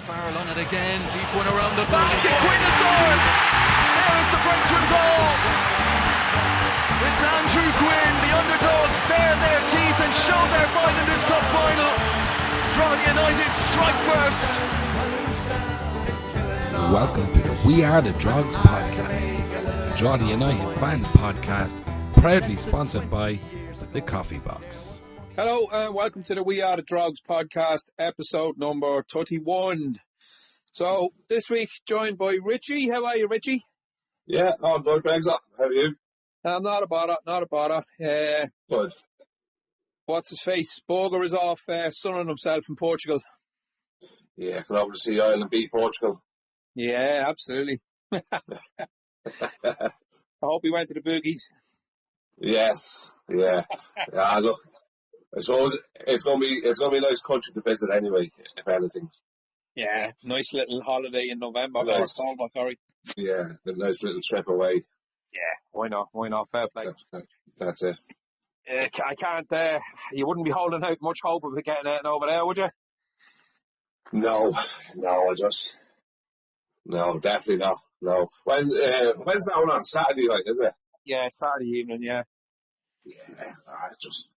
Farrell on it again. Deep one around the back. Quinn has scored. There is the breakthrough goal. It's Andrew Quinn. The underdogs bare their teeth and show their fight in this cup final. Drogheda United strike first. Welcome to the We Are the Drogs podcast, the Drogheda United fans podcast, proudly sponsored by the Coffee Box. Hello and welcome to the We Are the Drogs podcast, episode number 31. So this week joined by Richie. How are you, Richie? Yeah, I'm good, Greg's up. How are you? Not a bother. Good. What's his face? Boger is off sunning himself in Portugal. Yeah, come over to see Ireland beat Portugal. Yeah, absolutely. I hope he went to the boogies. Yes, yeah. Look, I suppose it's gonna be a nice country to visit anyway, if anything. Yeah, nice little holiday in November. Nice. Yeah, a nice little trip away. Yeah, why not? Fair play. That's it. I can't. You wouldn't be holding out much hope of it getting anything over there, would you? No, definitely not. No. When's that one on? Saturday night, is it? Yeah, Saturday evening. Yeah. Yeah, I just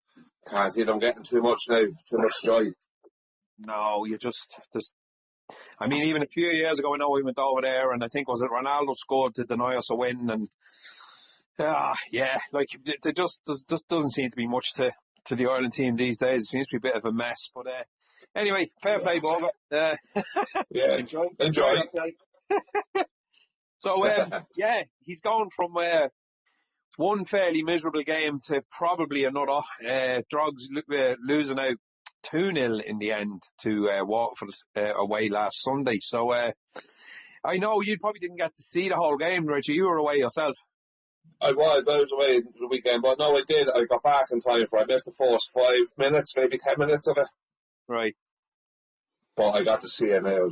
can't see them getting too much now. Too much joy. No, I mean, even a few years ago, I know we went over there, and I think was it Ronaldo scored to deny us a win, and like there just doesn't seem to be much to the Ireland team these days. It seems to be a bit of a mess, but anyway, fair play, Bob. Yeah, enjoy. So he's gone from one fairly miserable game to probably another. Drogs losing out 2-0 in the end to Waterford away last Sunday. So I know you probably didn't get to see the whole game, Richie. You were away yourself. I was away the weekend, but no, I did. I got back in time I missed the first 5 minutes, maybe 10 minutes of it. Right. But I got to see it now.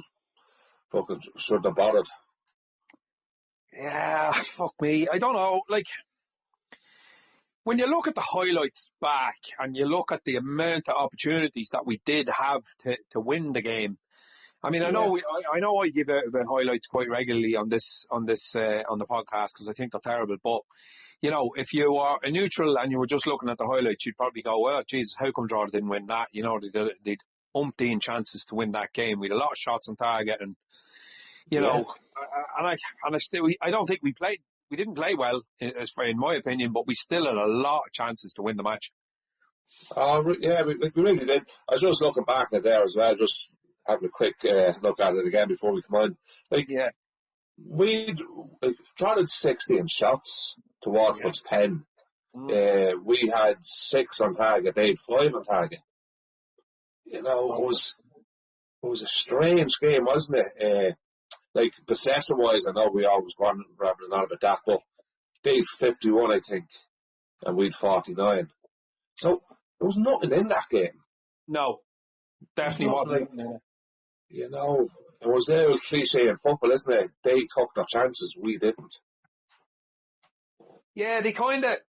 Fucking shouldn't have bothered. Yeah, fuck me. I don't know. Like, when you look at the highlights back and you look at the amount of opportunities that we did have to win the game, I mean, I know I give out about highlights quite regularly on the podcast because I think they're terrible. But you know, if you are a neutral and you were just looking at the highlights, you'd probably go, "Well, Jesus, how come Drogheda didn't win that?" You know, they'd umpteen chances to win that game. We had a lot of shots on target, and you know, I don't think we didn't play well, in my opinion, but we still had a lot of chances to win the match. Yeah, we really did. I was just looking back at there as well, just having a quick look at it again before we come on. We plotted 16 shots to Waterford's 10. We had 6 on target, they had 5 on target. You know, it was a strange game, wasn't it? Like, possession-wise, I know we always want rapping on about that, but they'd 51, I think, and we'd 49. So, there was nothing in that game. No, definitely wasn't. You know, it was the old cliche in football, isn't it? They took their chances, we didn't. Yeah, they kind of...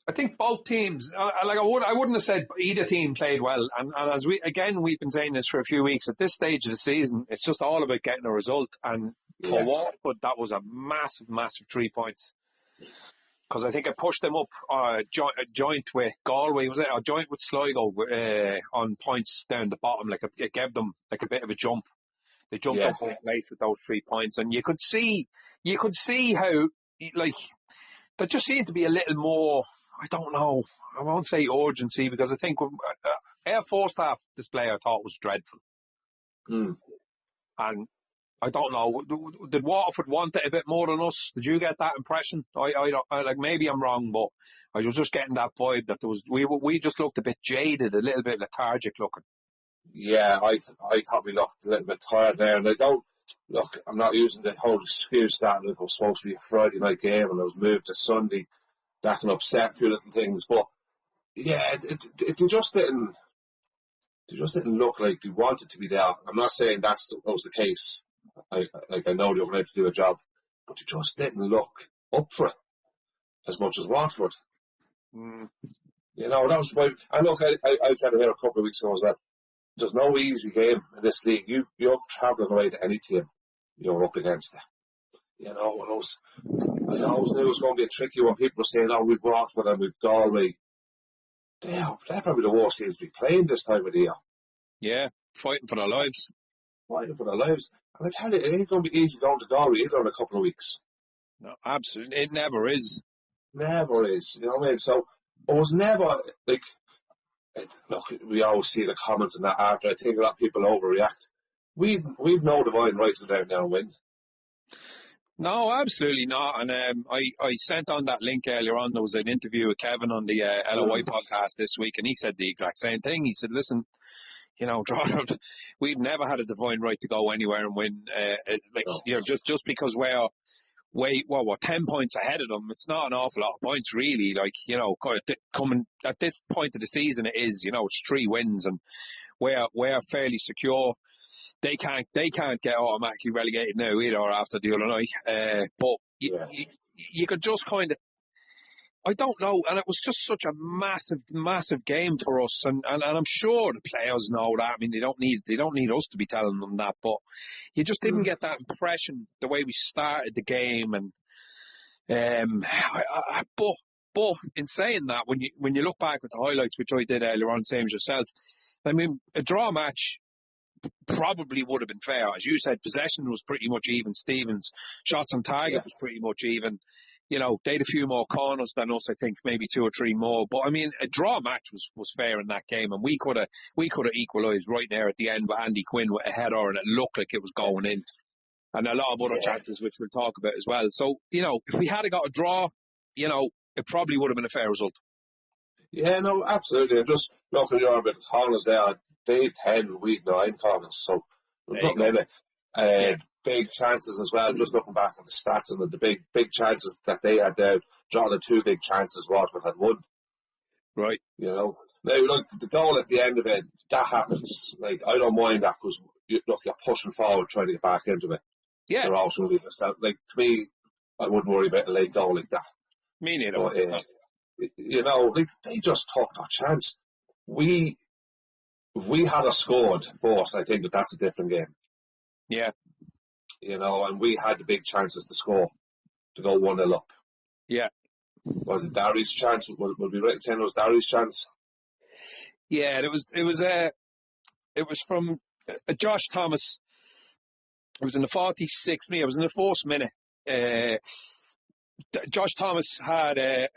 I think both teams, I wouldn't have said either team played well. And as we've been saying this for a few weeks, at this stage of the season, it's just all about getting a result. And for Waterford, that was a massive, massive 3 points. Because I think it pushed them up joint with Galway, was it? Or joint with Sligo on points down the bottom. Like it gave them like a bit of a jump. They jumped up one place with those 3 points. And you could see how, like, there just seemed to be a little more... I don't know. I won't say urgency because I think our first half display I thought was dreadful. And I don't know. Did Waterford want it a bit more than us? Did you get that impression? I maybe I'm wrong, but I was just getting that vibe that there was. We just looked a bit jaded, a little bit lethargic looking. Yeah, I thought we looked a little bit tired there, and I don't look. I'm not using the whole excuse that it was supposed to be a Friday night game and it was moved to Sunday. That can upset a few little things, but yeah, it just didn't look like they wanted to be there. I'm not saying that was the case. I know they were able to do a job, but they just didn't look up for it as much as Watford. You know, that was why. And look, I said it here a couple of weeks ago as well. there's no easy game in this league. You're travelling away to any team you're up against it. You know, I always knew it was going to be a tricky one. People were saying, "Oh, we've Waterford and we've Galway." They're probably the worst teams to be playing this time of the year. Yeah, fighting for their lives. Fighting for their lives. And I tell you, it ain't going to be easy going to Galway either in a couple of weeks. No, absolutely. It never is. Never is. You know what I mean? So it was never, like, look, we always see the comments and that after. I think a lot of people overreact. We've no divine right to go down there and win. No, absolutely not. And I sent on that link earlier on. There was an interview with Kevin on the LOI podcast this week, and he said the exact same thing. He said, listen, you know, we've never had a divine right to go anywhere and win. You know, just because we're 10 points ahead of them, it's not an awful lot of points, really. Like, you know, coming at this point of the season, it is, you know, it's 3 wins, and we're fairly secure. They can't get automatically relegated now either after the other night. But you could just kind of, I don't know, and it was just such a massive game for us, and I'm sure the players know that. I mean, they don't need us to be telling them that, but you just didn't get that impression the way we started the game, and but in saying that, when you look back at the highlights, which I did earlier on, same as yourself, I mean, a draw match probably would have been fair. As you said, possession was pretty much even. Stevens' shots on target was pretty much even. You know, they had a few more corners than us, I think, maybe 2 or 3 more. But I mean, a draw match was fair in that game, and we could have equalised right there at the end with Andy Quinn with a header, and it looked like it was going in. And a lot of other chances, which we'll talk about as well. So, you know, if we had got a draw, you know, it probably would have been a fair result. Yeah, no, absolutely. Just looking at the corners there, they had 10, we had 9 corners, so there's not many. Big chances as well, just looking back at the stats and the big chances that they had there, drawing the 2 big chances Waterford had won. Right. You know, now, look, the goal at the end of it, that happens. Like, I don't mind that because, look, you're pushing forward trying to get back into it. Yeah. You're also going to be, like, to me, I wouldn't worry about a late goal like that. Me neither. But, you know, like, they just took their chance. If we had a scored first, I think that's a different game. Yeah. You know, and we had the big chances to score, to go 1-0 up. Yeah. Was it Darry's chance? Would be right in saying it was Darry's chance? Yeah, it was from Josh Thomas. It was in the 46th minute. It was in the 4th minute. Josh Thomas had a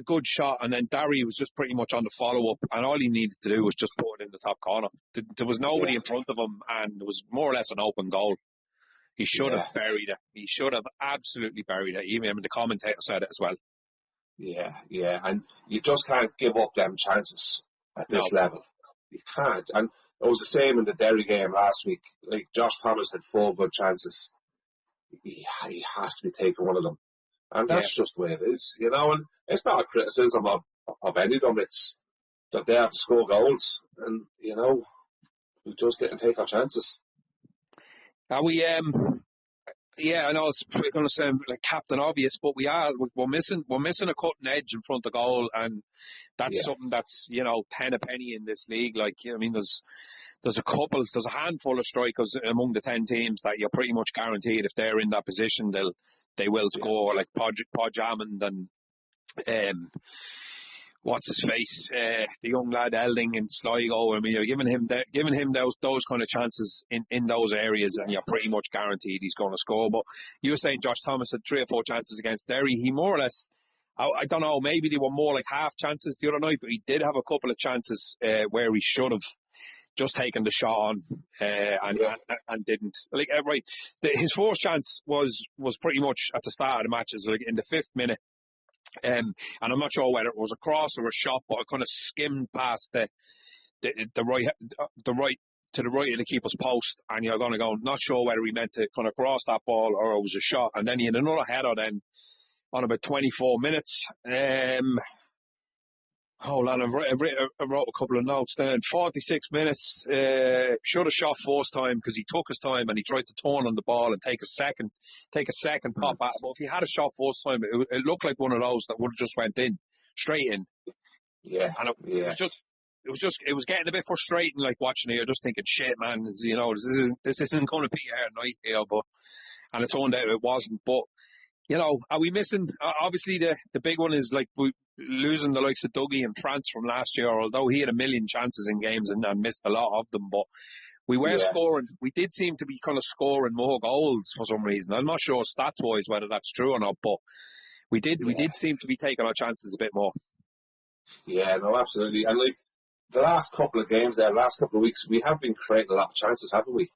good shot, and then Darry was just pretty much on the follow-up, and all he needed to do was just put it in the top corner. There was nobody in front of him, and it was more or less an open goal. He should have buried it. He should have absolutely buried it. Even the commentator said it as well. Yeah, and you just can't give up them chances at this level. You can't. And it was the same in the Derry game last week. Like, Josh Thomas had 4 good chances. He has to be taking one of them. And that's just the way it is, you know. And it's not a criticism of any of them. It's that they have to score goals. And, you know, we just didn't take our chances. I know it's going to sound like Captain Obvious, but we're missing a cutting edge in front of goal, and that's something that's, you know, 10 a penny in this league. Like, I mean, there's a handful of strikers among the 10 teams that you're pretty much guaranteed if they're in that position, they will score, like Podge Hammond and what's his face, the young lad Elding and Sligo. I mean, you're giving him those kind of chances in those areas, and you're pretty much guaranteed he's going to score. But you were saying Josh Thomas had 3 or 4 chances against Derry. He more or less, I don't know, maybe they were more like half chances the other night, but he did have a couple of chances where he should have just taken the shot on and didn't. Like, right, his first chance was pretty much at the start of the match, like in the 5th minute. And I'm not sure whether it was a cross or a shot, but it kind of skimmed past the right to the right of the keeper's post, and you're going to go, not sure whether he meant to kind of cross that ball or it was a shot. And then he had another header then on about 24 minutes. Hold on, I wrote a couple of notes then. 46 minutes, should have shot first time because he took his time and he tried to turn on the ball and take a second pop at it. But if he had a shot first time, it looked like one of those that would have just went in, straight in. Yeah. And it was just, it was getting a bit frustrating, like watching it. You're just thinking, shit, man, this isn't going to be our night here, and it turned out it wasn't. But, are we missing? Obviously, the big one is like losing the likes of Dougie and France from last year, although he had a million chances in games and missed a lot of them. But we were scoring. We did seem to be kind of scoring more goals for some reason. I'm not sure stats-wise whether that's true or not, but we did seem to be taking our chances a bit more. Yeah, no, absolutely. And like the last couple of games there, last couple of weeks, we have been creating a lot of chances, haven't we?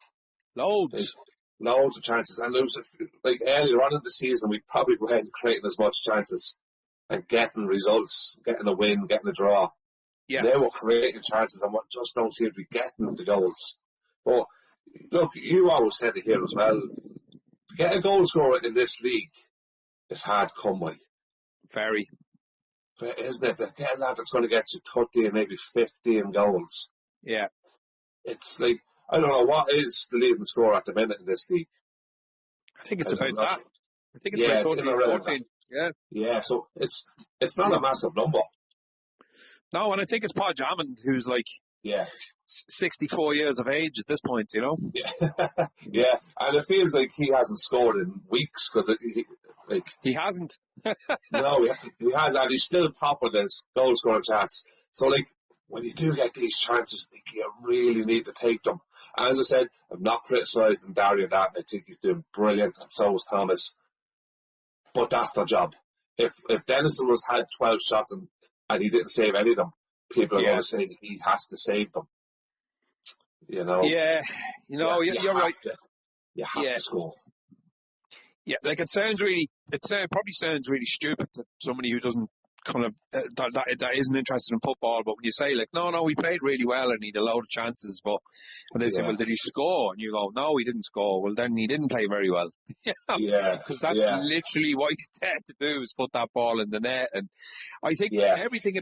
Loads. Loads of chances. And there was, like earlier on in the season, we probably weren't creating as much chances and getting results, getting a win, getting a draw. Yeah. They were creating chances and just don't seem to be getting the goals. But look, you always said it here as well. To get a goal scorer in this league is hard to come by. Very. Isn't it? To get a lad that's going to get you 30 and maybe 50 in goals. Yeah. It's like, I don't know, what is the leading scorer at the minute in this league? I think it's about that. I think it's about 13 or 14. Yeah. Yeah, so it's not a massive number. No, and I think it's Paul Hammond who's like 64 years of age at this point, Yeah. Yeah, and it feels like he hasn't scored in weeks because he hasn't. No, he has, and he's still top of this goal scoring chance. So like, when you do get these chances, you really need to take them. And as I said, I'm not criticising Dario that. I think he's doing brilliant, and so is Thomas. But that's their job. If Dennison had 12 shots and he didn't save any of them, people are going to say he has to save them. Yeah, you're right. You have to score. Yeah, like it probably sounds really stupid to somebody who doesn't kind of that isn't interested in football. But when you say like, no, we played really well and he had a load of chances, and they say, well, did he score? And you go, no, he didn't score. Well, then he didn't play very well. Because that's literally what he's there to do, is put that ball in the net. And I think everything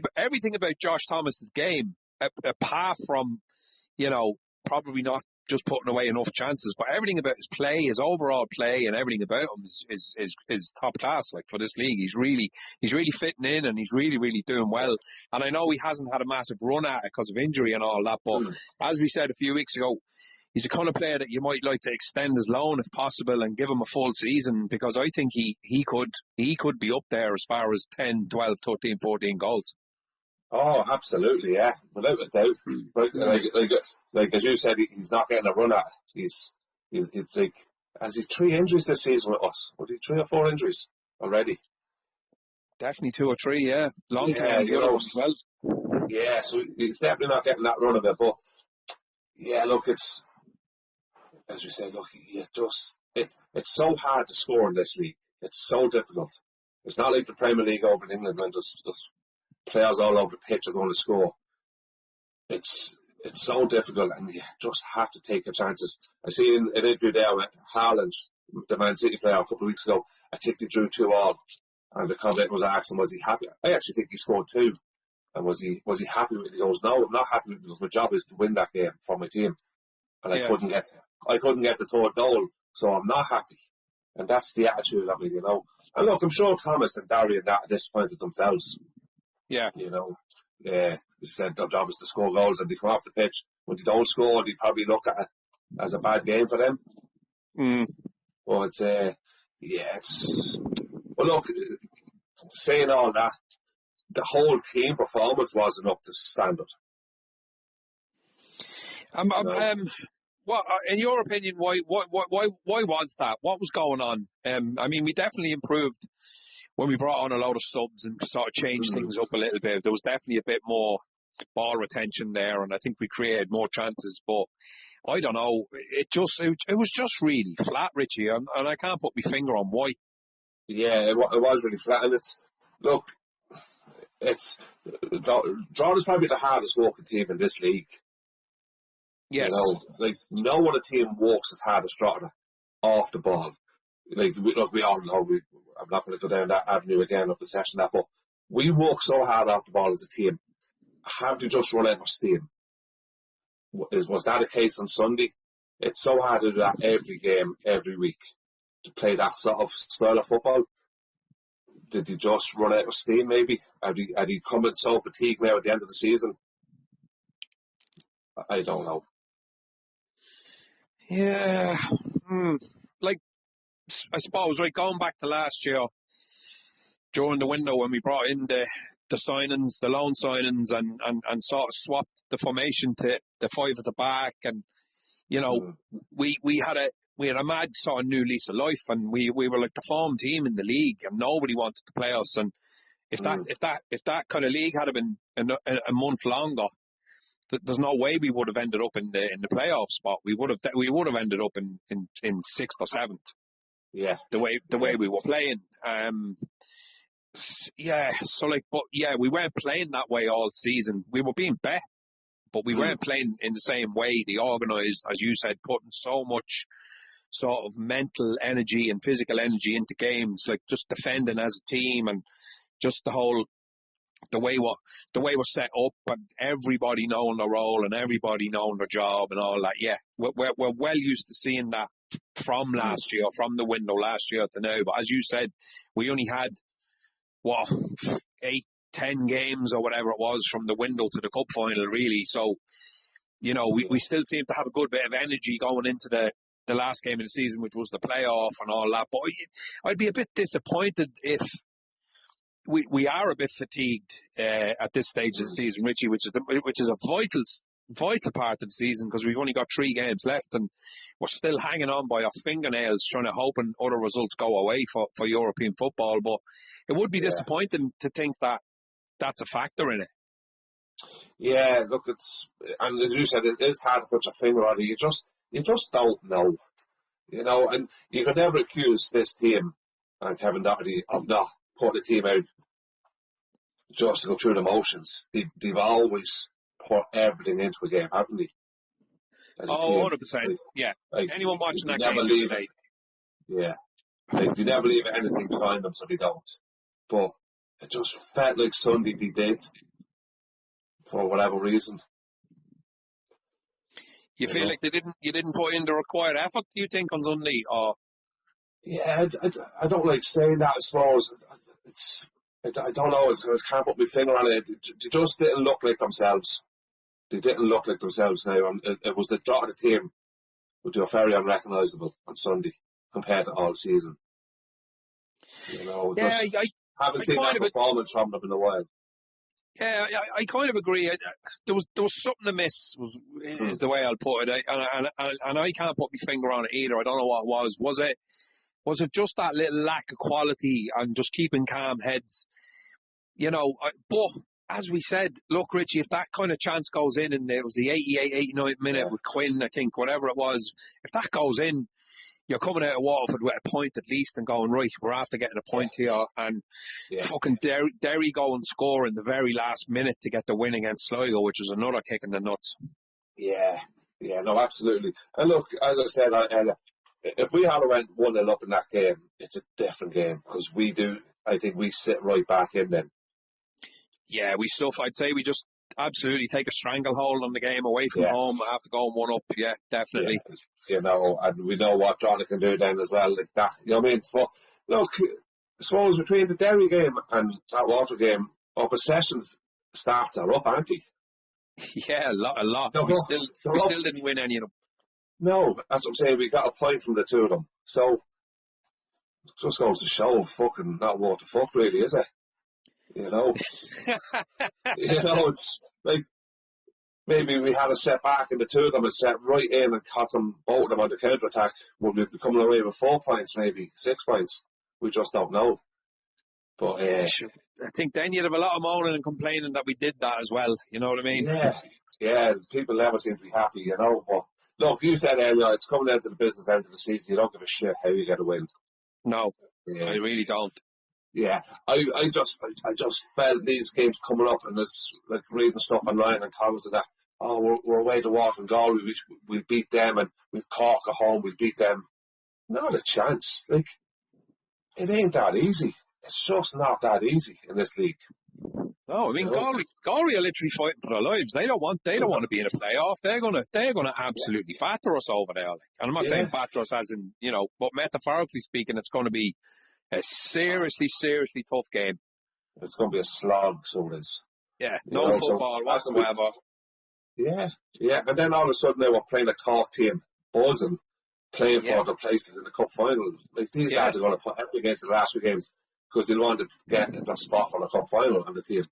about Josh Thomas's game, apart from probably not just putting away enough chances, but everything about his play, his overall play, and everything about him is top class. Like, for this league, he's really fitting in, and he's really, really doing well. And I know he hasn't had a massive run at it because of injury and all that, but as we said a few weeks ago, he's a kind of player that you might like to extend his loan if possible and give him a full season, because I think he could be up there as far as 10, 12, 13, 14 goals. Oh, absolutely, yeah, without a doubt. Like as you said, he's not getting a run at. He's like, has he 3 injuries this season with us? Was he 3 or 4 injuries already? Definitely 2 or 3, yeah. Long term, as well. Yeah, so he's definitely not getting that run of it. But yeah, look, it's, as we say, look, it's so hard to score in this league. It's so difficult. It's not like the Premier League over in England when there's players all over the pitch are going to score. It's so difficult, and you just have to take your chances. I see an interview there with Haaland, the Man City player, a couple of weeks ago. I think they drew 2-2, and the commentator was asking, was he happy? I actually think he scored 2. And was he happy with it? He goes, no, I'm not happy with it, because my job is to win that game for my team. And I couldn't get the third goal, so I'm not happy. And that's the attitude of it, And look, I'm sure Thomas and Dario are disappointed themselves. Yeah. They said their job is to score goals, and they come off the pitch. When they don't score, they probably look at it as a bad game for them. But well, look, saying all that, the whole team performance wasn't up to standard. Well, in your opinion, why was that? What was going on? I mean, we definitely improved when we brought on a load of subs and sort of changed things up a little bit. There was definitely a bit more ball retention there, and I think we created more chances. But I don't know, it was just really flat, Richie, and I can't put my finger on why. Yeah, it was really flat, and Drogs is probably the hardest working team in this league. Yes. Like, no other team works as hard as Drogheda off the ball. Like, we all know, I'm not going to go down that avenue again of the session, but we work so hard off the ball as a team. Have to just run out of steam. Was that a case on Sunday? It's so hard to do that every game, every week, to play that sort of style of football. Did he just run out of steam, maybe? Had he come in so fatigued now at the end of the season I don't know. Yeah. Like, I suppose, right, going back to last year, during the window when we brought in the signings, the loan signings, and sort of swapped the formation to the five at the back, and we had a mad sort of new lease of life, and we were like the form team in the league, and nobody wanted to play us. And if that kind of league had been a month longer, there's no way we would have ended up in the playoff spot. We would have ended up in sixth or seventh. Yeah, the way we were playing. We weren't playing that way all season. We were being bet, but we weren't playing in the same way. The organised, as you said, putting so much sort of mental energy and physical energy into games, like just defending as a team, and just the way we're set up, and everybody knowing their role and everybody knowing their job and all that. Yeah, we're well used to seeing that from last year, from the window last year to now. But as you said, we only had 8-10 games or whatever it was from the window to the cup final, really. So, we still seem to have a good bit of energy going into the last game of the season, which was the playoff and all that. But I'd be a bit disappointed if we are a bit fatigued at this stage of the season, Richie, which is a vital part of the season, because we've only got 3 games left and we're still hanging on by our fingernails, trying to hope and other results go away for European football. But it would be disappointing to think that that's a factor in it. Yeah, look, and as you said, it is hard to put your finger on it. You just don't know, and you can never accuse this team and Kevin Doherty of not putting the team out just to go through the motions. They've always put everything into a game, haven't they? As a team. 100%. Yeah. Anyone watching that never game leave today? Yeah. They never leave anything behind them, so they don't. But it just felt like Sunday they did, for whatever reason. You feel like you didn't put in the required effort, do you think, on Sunday? Or yeah, I don't like saying that. I suppose I don't know. I can't put my finger on it. They just didn't look like themselves. They didn't look like themselves now, and it was the drop of the team, but they were very unrecognisable on Sunday compared to all season. I haven't seen that performance from them in a while. Yeah, I kind of agree. There was something amiss, is the way I'll put it, and I can't put my finger on it either. I don't know what it was. Was it just that little lack of quality and just keeping calm heads? But as we said, look, Richie, if that kind of chance goes in, and it was the 88, 89th minute with Quinn, I think, whatever it was, if that goes in, you're coming out of Waterford with a point at least and going, right, we're after getting a point here. And fucking Derry go and score in the very last minute to get the win against Sligo, which was another kick in the nuts. Yeah, no, absolutely. And look, as I said, if we had went 1-0 up in that game, it's a different game, because I think we sit right back in then. Yeah, I'd say we just absolutely take a stranglehold on the game away from home after going 1 up. Yeah, definitely. Yeah. And we know what John can do then as well, like that. You know what I mean? So, look, I suppose between the Derry game and that Water game, our possession stats are up, aren't they? Yeah, a lot. We still didn't win any of them. No, that's what I'm saying. We got a point from the 2 of them. So, it just goes to show, fucking not what the fuck really, is it? It's like, maybe we had a set back and the 2 of them had set right in and caught them, both of them on the counter-attack. Would we be coming away with 4 points, maybe 6 points? We just don't know. But I think then you'd have a lot of moaning and complaining that we did that as well. You know what I mean? Yeah. People never seem to be happy, But look, you said earlier, it's coming down to the business end of the season. You don't give a shit how you get a win. No, I really don't. Yeah, I just felt these games coming up, and it's like reading stuff online and comments and that. Oh, we're away to Waterford and Galway. We'll beat them, and we've Cork at home. We'll beat them. Not a chance. Like, it ain't that easy. It's just not that easy in this league. No, I mean, Galway are literally fighting for their lives. They don't want to be in a playoff. They're gonna absolutely batter us over there. Like. And I'm not saying batter us as in, but metaphorically speaking, it's going to be a seriously tough game. It's going to be a slog, so it is. Yeah, no football whatsoever. Yeah, yeah. And then all of a sudden they were playing a Cork team, buzzing, playing for their places in the cup final. Like, these lads are going to put everything into the last few games because they want to get the spot for the cup final on the team.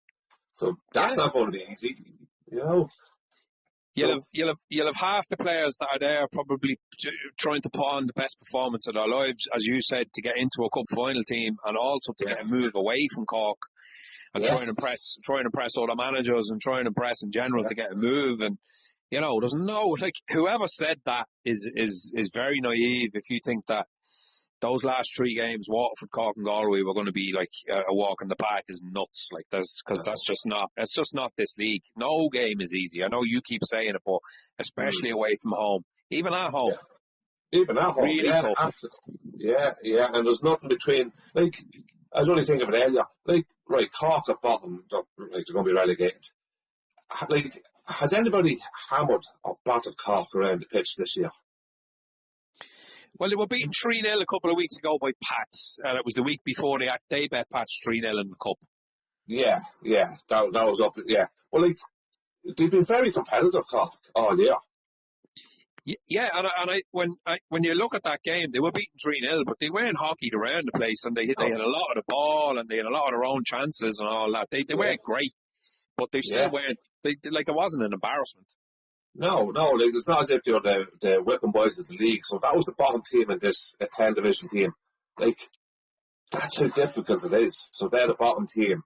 So that's not going to be easy, you know. You'll have half the players that are there probably trying to put on the best performance of their lives, as you said, to get into a cup final team, and also to get a move away from Cork and try and impress other managers and try and impress in general to get a move. And there's whoever said that is very naive if you think that those last three games, Waterford, Cork and Galway, were going to be like a walk in the park. Is nuts. Like, because that's just not this league. No game is easy. I know you keep saying it, but especially away from home, even at home. Even at home, really tough. Absolutely. Yeah, and there's nothing between. Like, I was only thinking of it earlier. Like, right, Cork at bottom, like, they're going to be relegated. Like, has anybody hammered or battered Cork around the pitch this year? Well, they were beaten 3-0 a couple of weeks ago by Pats, and it was the week before they bet Pats 3-0 in the Cup. Yeah, that was up. Yeah, well, like, they've been very competitive, Cork, all year. Yeah, when you look at that game, they were beaten 3-0, but they weren't hockeyed around the place, and they had a lot of the ball, and they had a lot of their own chances and all that. They weren't great, but they still weren't. It wasn't an embarrassment. No, like, it's not as if they're the whipping boys of the league. So that was the bottom team in this 10 division team. Like, that's how difficult it is. So they're the bottom team,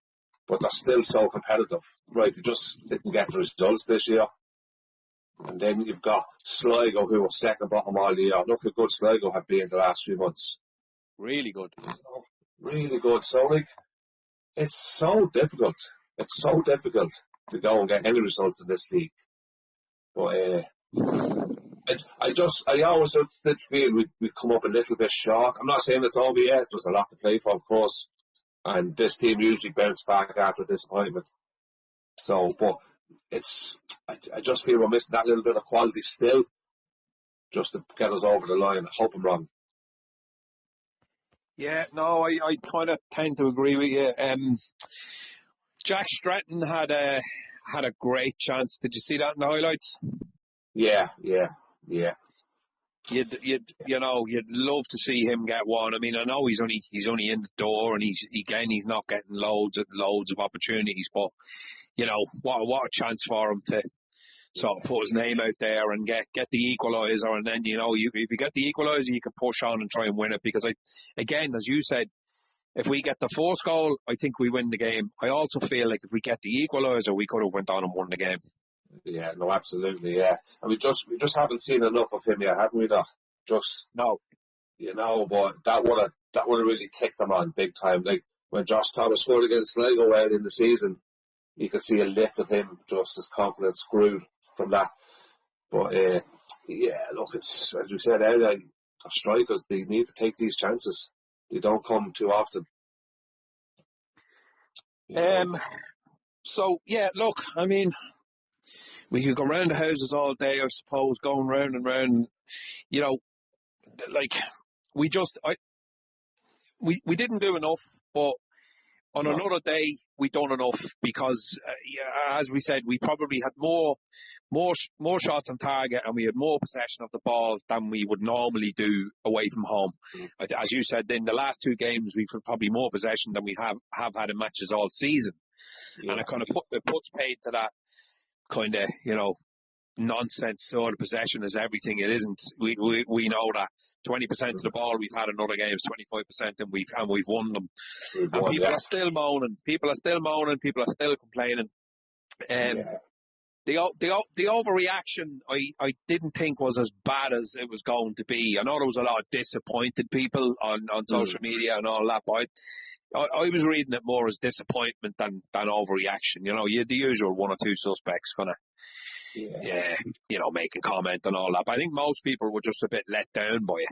but they're still so competitive. Right, they just didn't get the results this year. And then you've got Sligo, who were second bottom all year. Look how good Sligo have been the last few months. Really good. Really good. So, like, it's so difficult. It's so difficult to go and get any results in this league. But I always did feel we'd come up a little bit short. I'm not saying it's over yet. There's a lot to play for, of course. And this team usually bounce back after disappointment. So, but I just feel we're missing that little bit of quality still, just to get us over the line. I hope I'm wrong. Yeah, no, I kind of tend to agree with you. Jack Stratton had a great chance. Did you see that in the highlights? Yeah. You'd love to see him get one. I mean, I know he's only in the door, and he's not getting loads of opportunities, but what a chance for him to sort of put his name out there and get the equaliser, and then if you get the equaliser, you can push on and try and win it. Because again, as you said, if we get the fourth goal, I think we win the game. I also feel like if we get the equaliser, we could have went on and won the game. Yeah, no, absolutely, yeah. And we just haven't seen enough of him yet, haven't we? No. But that would have really kicked him on big time. Like, when Josh Thomas scored against Sligo early in the season, you could see a lift of him, just his confidence grew from that. But look, it's, as we said earlier, our strikers, they need to take these chances. They don't come too often. So yeah, look, I mean, we could go round the houses all day, I suppose, going round and round. Like, we didn't do enough, but on another day we done enough, because as we said, we probably had more shots on target, and we had more possession of the ball than we would normally do away from home. As you said, in the last two games we've had probably more possession than we have had in matches all season. And it kind of puts paid to that kind of nonsense sort of possession is everything. It isn't. We know that 20% of the ball we've had in other games, 25%, and we've won them. People are still moaning. People are still complaining. The overreaction I didn't think was as bad as it was going to be. I know there was a lot of disappointed people on social media and all that, but I was reading it more as disappointment than overreaction. You had the usual one or two suspects kind of making comment and all that. But I think most people were just a bit let down by it.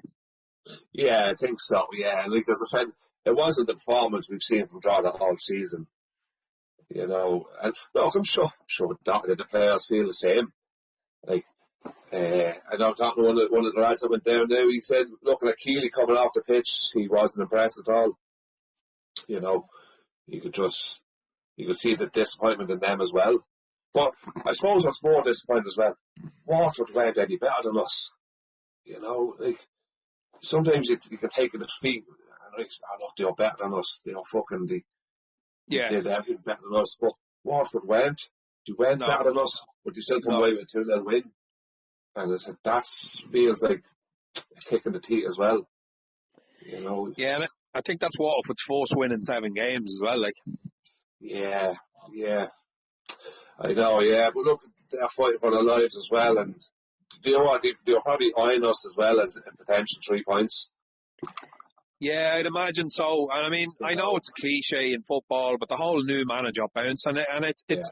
Yeah, I think so. Yeah, like as I said, it wasn't the performance we've seen from Drogheda all season. And look, I'm sure the players feel the same. Like, I know talking to one of the lads that went down there, he said, looking at Keely coming off the pitch, he wasn't impressed at all. You could see the disappointment in them as well. But I suppose what's more disappointing as well, Waterford weren't any better than us. You know, like, sometimes you can take a defeat and like, oh, look, they're better than us. They did everything better than us. But Waterford weren't. They weren't better than us, but they still come away with a 2-0 win. And I said, that feels like a kick in the teeth as well. You know? Yeah, and I think that's Waterford's first win in 7 games as well. Like, yeah. I know, yeah. But look, they're fighting for their lives as well. And do you know what? They're probably eyeing us as well as a potential 3 points. yeah, I'd imagine so. And I mean, I know it's a cliche in football, but the whole new manager bounce, and it is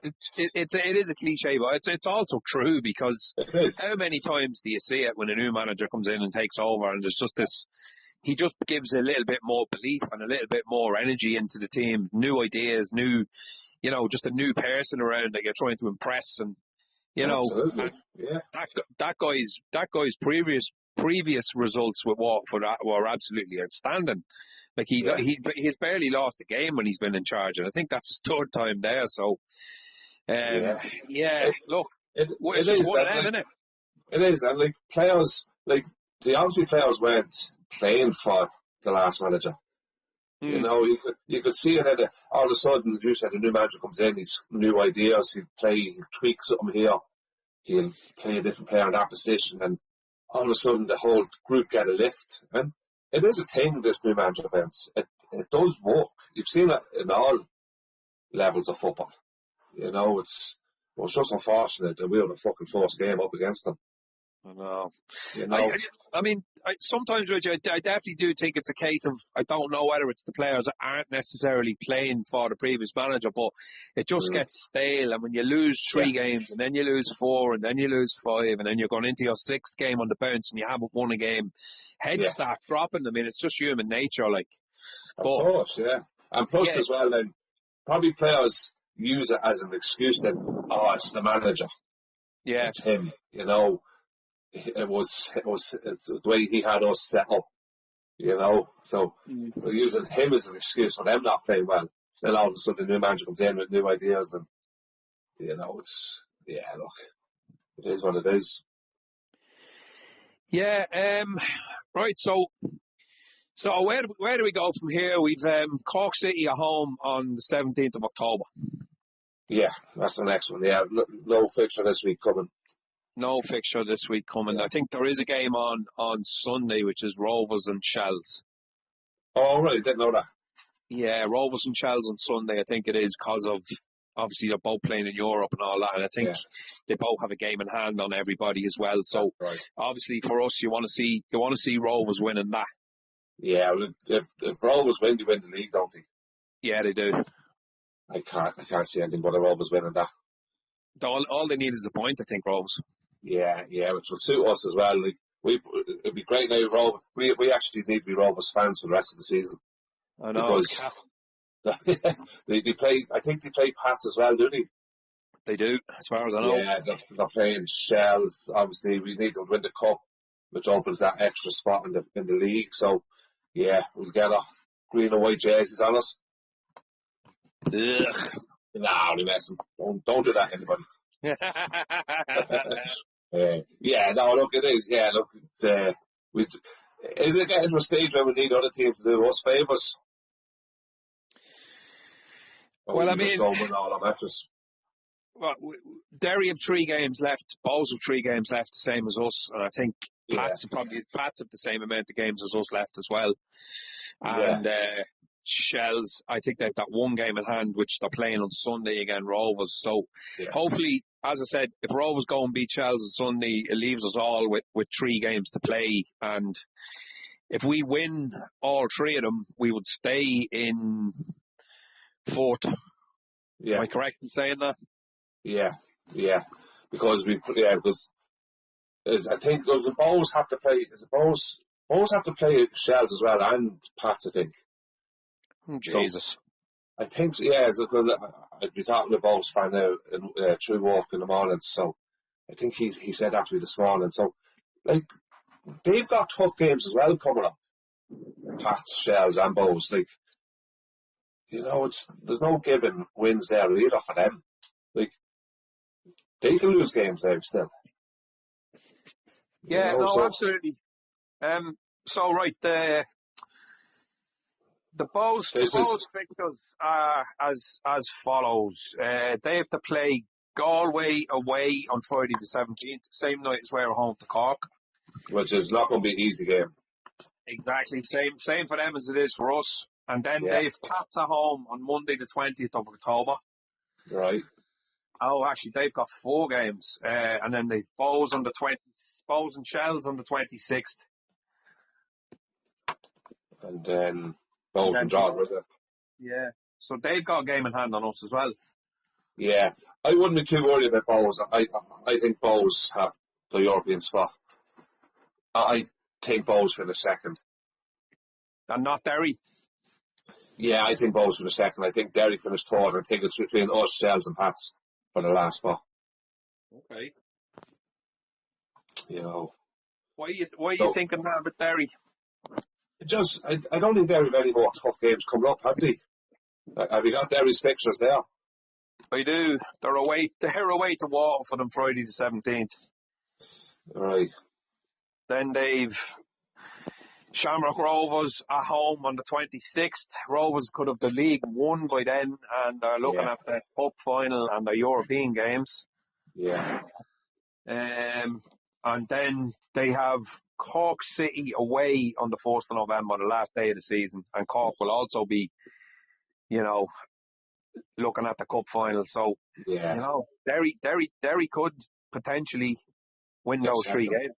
a cliche, but it's also true, because how many times do you see it when a new manager comes in and takes over, and there's just this, he just gives a little bit more belief and a little bit more energy into the team, new ideas, new, you know, just a new person around that you're trying to impress, and you know, that guy's previous results with Watford were absolutely outstanding. Like he's barely lost a game when he's been in charge, and I think that's his 3rd time there. So, look, it's just one of them, isn't it? It is, and like players, like the players weren't playing for the last manager. You know, you could see it that all of a sudden, you said, a new manager comes in, he's new ideas, he'll tweak something here, he'll play a different player in that position, and all of a sudden the whole group get a lift. And it is a thing, this new manager events. It does work. You've seen it in all levels of football. You know, it's just unfortunate that we were the fucking first game up against them. I know. You know? I mean, sometimes, Richard, I definitely do think it's a case of, I don't know whether it's the players that aren't necessarily playing for the previous manager, but it just gets stale. And when you lose 3 games, and then you lose 4, and then you lose 5, and then you're going into your 6th game on the bounce, and you haven't won a game, heads start dropping. I mean, it's just human nature, like. Of course, yeah. And plus as well, then, probably players use it as an excuse that, it's the manager. Yeah. It's him, you know. It's the way he had us set up, you know. So they're using him as an excuse for them not playing well. Then all of a sudden the new manager comes in with new ideas, and you know, look, it is what it is. Yeah. Right. So where do we go from here? We've Cork City at home on the 17th of October. Yeah, that's the next one. Yeah, no fixture this week coming. No fixture this week coming. I think there is a game on Sunday, which is Rovers and Shells. Oh, right, didn't know that. Yeah, Rovers and Shells on Sunday. I think it is because of, obviously they're both playing in Europe and all that, and I think they both have a game in hand on everybody as well. So obviously for us, you want to see Rovers winning that. Yeah, if Rovers win, they win the league, don't they? Yeah, they do. I can't see anything but the Rovers winning that. All they need is a point, I think, Rovers. Yeah, which will suit us as well. Like, it'd be great now. Rovers, we actually need to be Rovers fans for the rest of the season. I know. Because they play. I think they play Pats as well, don't they? They do, as far as I know. Yeah, they're playing Shells. Obviously, we need to win the cup, which opens that extra spot in the league. So, yeah, we'll get our green and white jerseys on us. Ugh. Nah, we're messing. Don't do that, anybody. No, look, it is. Yeah, look, is it getting to a stage where we need other teams to do us favours? Well, I mean, well, Derry have 3 games left. Bowls have 3 games left, the same as us, and I think Pats have the same amount of games as us left as well. And Shells, I think they've got 1 game in hand, which they're playing on Sunday again, Rovers. So hopefully, as I said, if Rovers go and beat Shells on Sunday, it leaves us all with 3 games to play. And if we win all 3 of them, we would stay in 4th. Yeah. Am I correct in saying that? Yeah. Because I think those Bows have to play. Bows have to play Shells as well, and Pats, I think. Oh, Jesus. So, I think, because I'd be talking to Bows fan now through work in the morning. So I think he said that to me this morning. So, like, they've got tough games as well coming up. Pats, Shells, and Bows. Like, you know, there's no given wins there either for them. Like, they can lose games there still. Yeah, no, so absolutely. So right, the Bows fixtures are as follows. They have to play Galway away on Friday the 17th, same night as we're home to Cork. which is not going to be an easy game. Exactly, same for them as it is for us. And then they've Pats at home on Monday the 20th of October. Right. Oh, actually, they've got 4 games, and then they've Bows and Shells on the 26th. And then Bows and Drogs, was it? Yeah. So they've got a game in hand on us as well. Yeah. I wouldn't be too worried about Bows. I think Bows have the European spot. I think Bows for the second. And not Derry. Yeah, I think Bows for the second. I think Derry finished third. I think it's between us, Shells and Pats for the last spot. Okay. Why are you thinking that about Derry? I don't think Derry have any more tough games coming up, have they? Have you got Derry's fixtures there? I do. They're away to Waterford on Friday the 17th. Right. Then they've Shamrock Rovers at home on the 26th. Rovers could have the League won by then, and they're looking at the Cup final and the European games. Yeah. And then they have Cork City away on the 1st of November, the last day of the season. And Cork will also be, looking at the Cup final. So, Derry could potentially win those 3 games.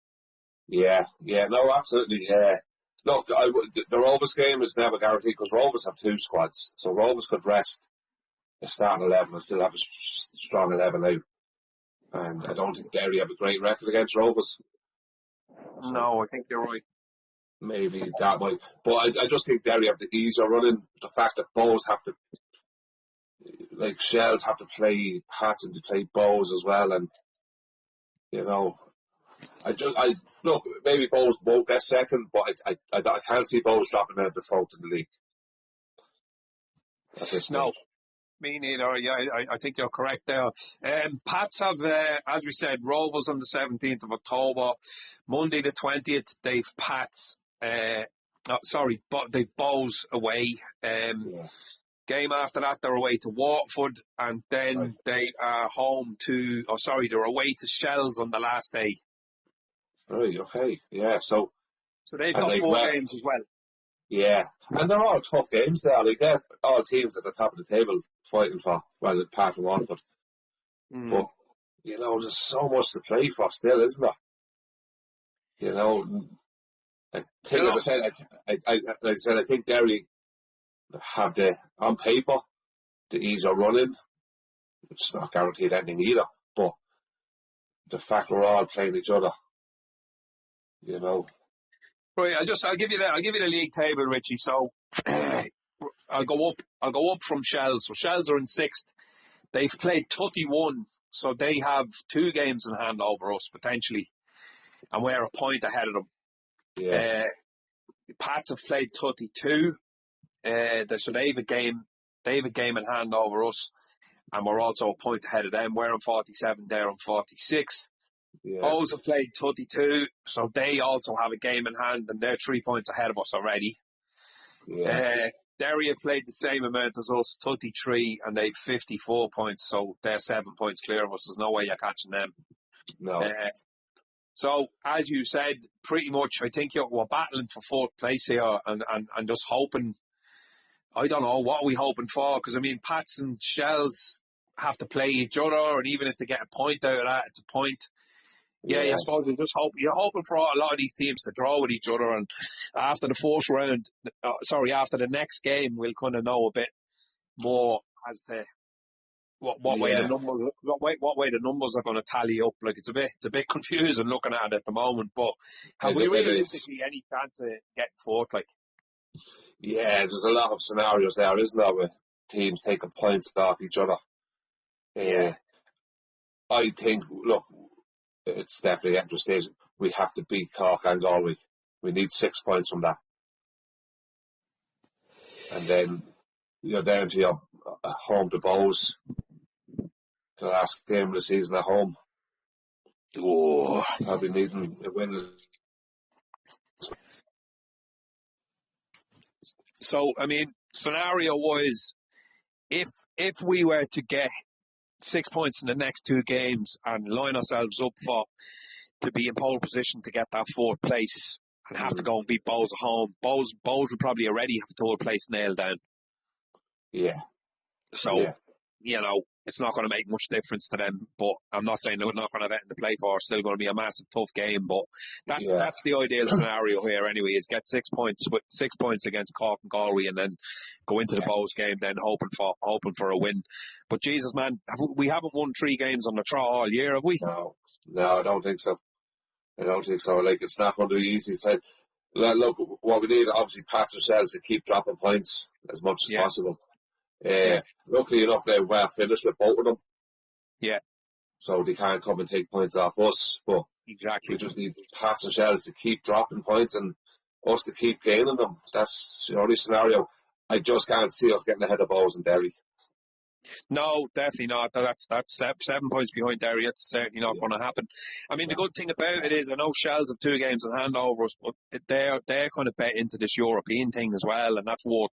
Yeah, no, absolutely, yeah. Look, the Rovers game is never guaranteed because Rovers have 2 squads. So Rovers could rest the starting 11 and still have a strong 11 out. And I don't think Derry have a great record against Rovers. So no, I think you're right. Maybe that might. But I just think Derry have the easier running. The fact that Bows have to, like Shells have to play Pats and to play Bows as well. And, look, maybe Bows won't get second, but I can't see Bows dropping out of default in the league. No, me neither. Yeah, I think you're correct there. Pats have, as we said, Rovers on the 17th of October. Monday the 20th, they've Pats, but they've Bows away. Game after that, they're away to Waterford, and then they are they're away to Shells on the last day. Right, okay, yeah, so they've got 4 games as well. Yeah, and they're all tough games there. Like, they're all teams at the top of the table fighting for, well, apart from Waterford. But, there's so much to play for still, isn't there? I think, as I said, I think Derry have on paper, the easier running. It's not guaranteed anything either, but the fact we're all playing each other, Right, I'll give you the league table, Richie. So I'll go up from Shells. So Shells are in 6th. They've played 31, so they have 2 games in hand over us potentially, and we're a point ahead of them. Yeah. Pats have played 32, so they have a game in hand over us, and we're also a point ahead of them. We're on 47, they're on 46. Yeah. Bows have played 32, so they also have a game in hand, and they're 3 points ahead of us already. Yeah. Derry have played the same amount as us, 33, and they've 54 points, so they're 7 points clear of us. There's no way you're catching them. No. So, as you said, pretty much, I think we're battling for 4th place here, and just hoping. I don't know, what are we hoping for? Because, Pats and Shells have to play each other, and even if they get a point out of that, it's a point. Yeah, I suppose you're hoping for a lot of these teams to draw with each other, and after the 4th round, after the next game, we'll kind of know a bit more as to what way the numbers are going to tally up. Like, it's a bit confusing looking at it at the moment, but have we realistically any chance of getting 4th? Like, yeah, there's a lot of scenarios there, isn't there, with teams taking points off each other. I think, look, it's definitely at the stage we have to beat Cork and Galway. We need 6 points from that. And then, down to your home to Bows. the last game of the season at home. Oh, I'll be needing a win. so I mean, scenario-wise, if we were to get 6 points in the next 2 games and line ourselves up to be in pole position to get that 4th place and have to go and beat Bows at home, Bows will probably already have a 3rd place nailed down. Yeah. So, you know, it's not going to make much difference to them, but I'm not saying they're not going to have anything to play for. It's still going to be a massive, tough game, but that's the ideal scenario here anyway, is get 6 points with 6 points against Cork and Galway and then go into the Bows game, then hoping for a win. But Jesus, man, we haven't won 3 games on the trot all year, have we? No, I don't think so. Like, it's not going to be easy. Said, look, what we need, obviously, pat ourselves to keep dropping points as much as possible. Luckily enough, they're well finished with both of them. Yeah. So they can't come and take points off us, but exactly. We just need pat ourselves to keep dropping points and us to keep gaining them. That's the only scenario. I just can't see us getting ahead of Bows and Derry. No, definitely not. That's 7 points behind Derry. It's certainly not going to happen. I mean, the good thing about it is, I know Shells have 2 games in handovers, but they're kind of bet into this European thing as well, and that's worth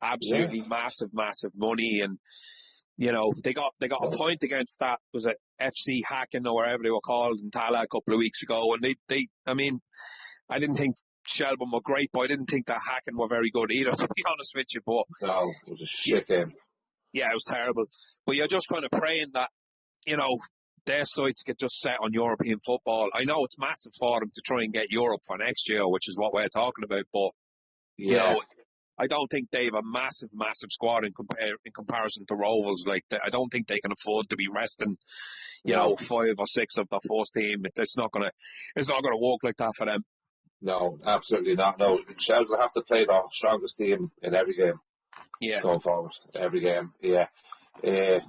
absolutely massive money. And you know, they got a point against that, was it FC Hacken or wherever they were called in Tala a couple of weeks ago, and they I mean, I didn't think Shelbourne were great, but I didn't think that Hacken were very good either, to be honest with you. But no, it was a shit game. Yeah, it was terrible. But you're just kind of praying that, you know, their sights get just set on European football. I know it's massive for them to try and get Europe for next year, which is what we're talking about, but you know, I don't think they have a massive squad in comparison to Rovers. Like, I don't think they can afford to be resting, you know, 5 or 6 of the first team. It's not gonna work like that for them. No, absolutely not. No, Shells will have to play the strongest team in every game. Yeah. Going forward, every game. Yeah. I'm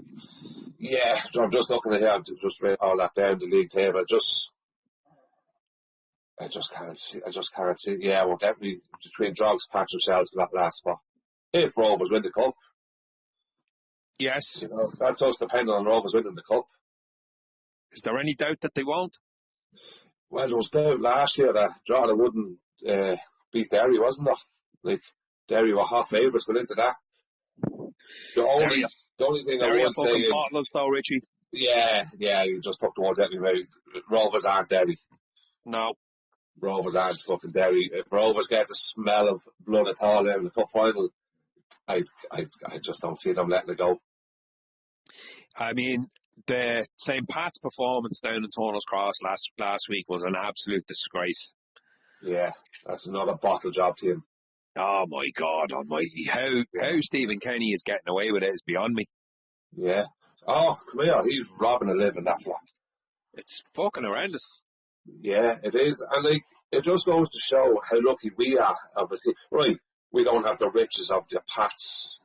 just looking at here to just rate all that down the league table. I just can't see. Yeah, we'll definitely between Drogs, patch ourselves for that last spot. If Rovers win the cup. Yes. You know, that's us depending on Rovers winning the cup. Is there any doubt that they won't? Well, there was doubt last year that Drogheda wouldn't beat Derry, wasn't there? Like, Derry were hot favourites going into that. The only thing I would say is... though, Richie. Yeah, you just took the words at me, mate. Rovers aren't Derry. No. Rovers aren't fucking Derry. If Rovers get the smell of blood at all in the cup final, I just don't see them letting it go. I mean, the St. Pat's performance down in Turner's Cross last week was an absolute disgrace. Yeah, that's another bottle job team. Oh my God almighty. How Stephen Kenny is getting away with it is beyond me. Yeah. Oh, come here. He's robbing a living, that flat. It's fucking horrendous. Yeah, it is. And like, it just goes to show how lucky we are of a team. Right, we don't have the riches of the Pats.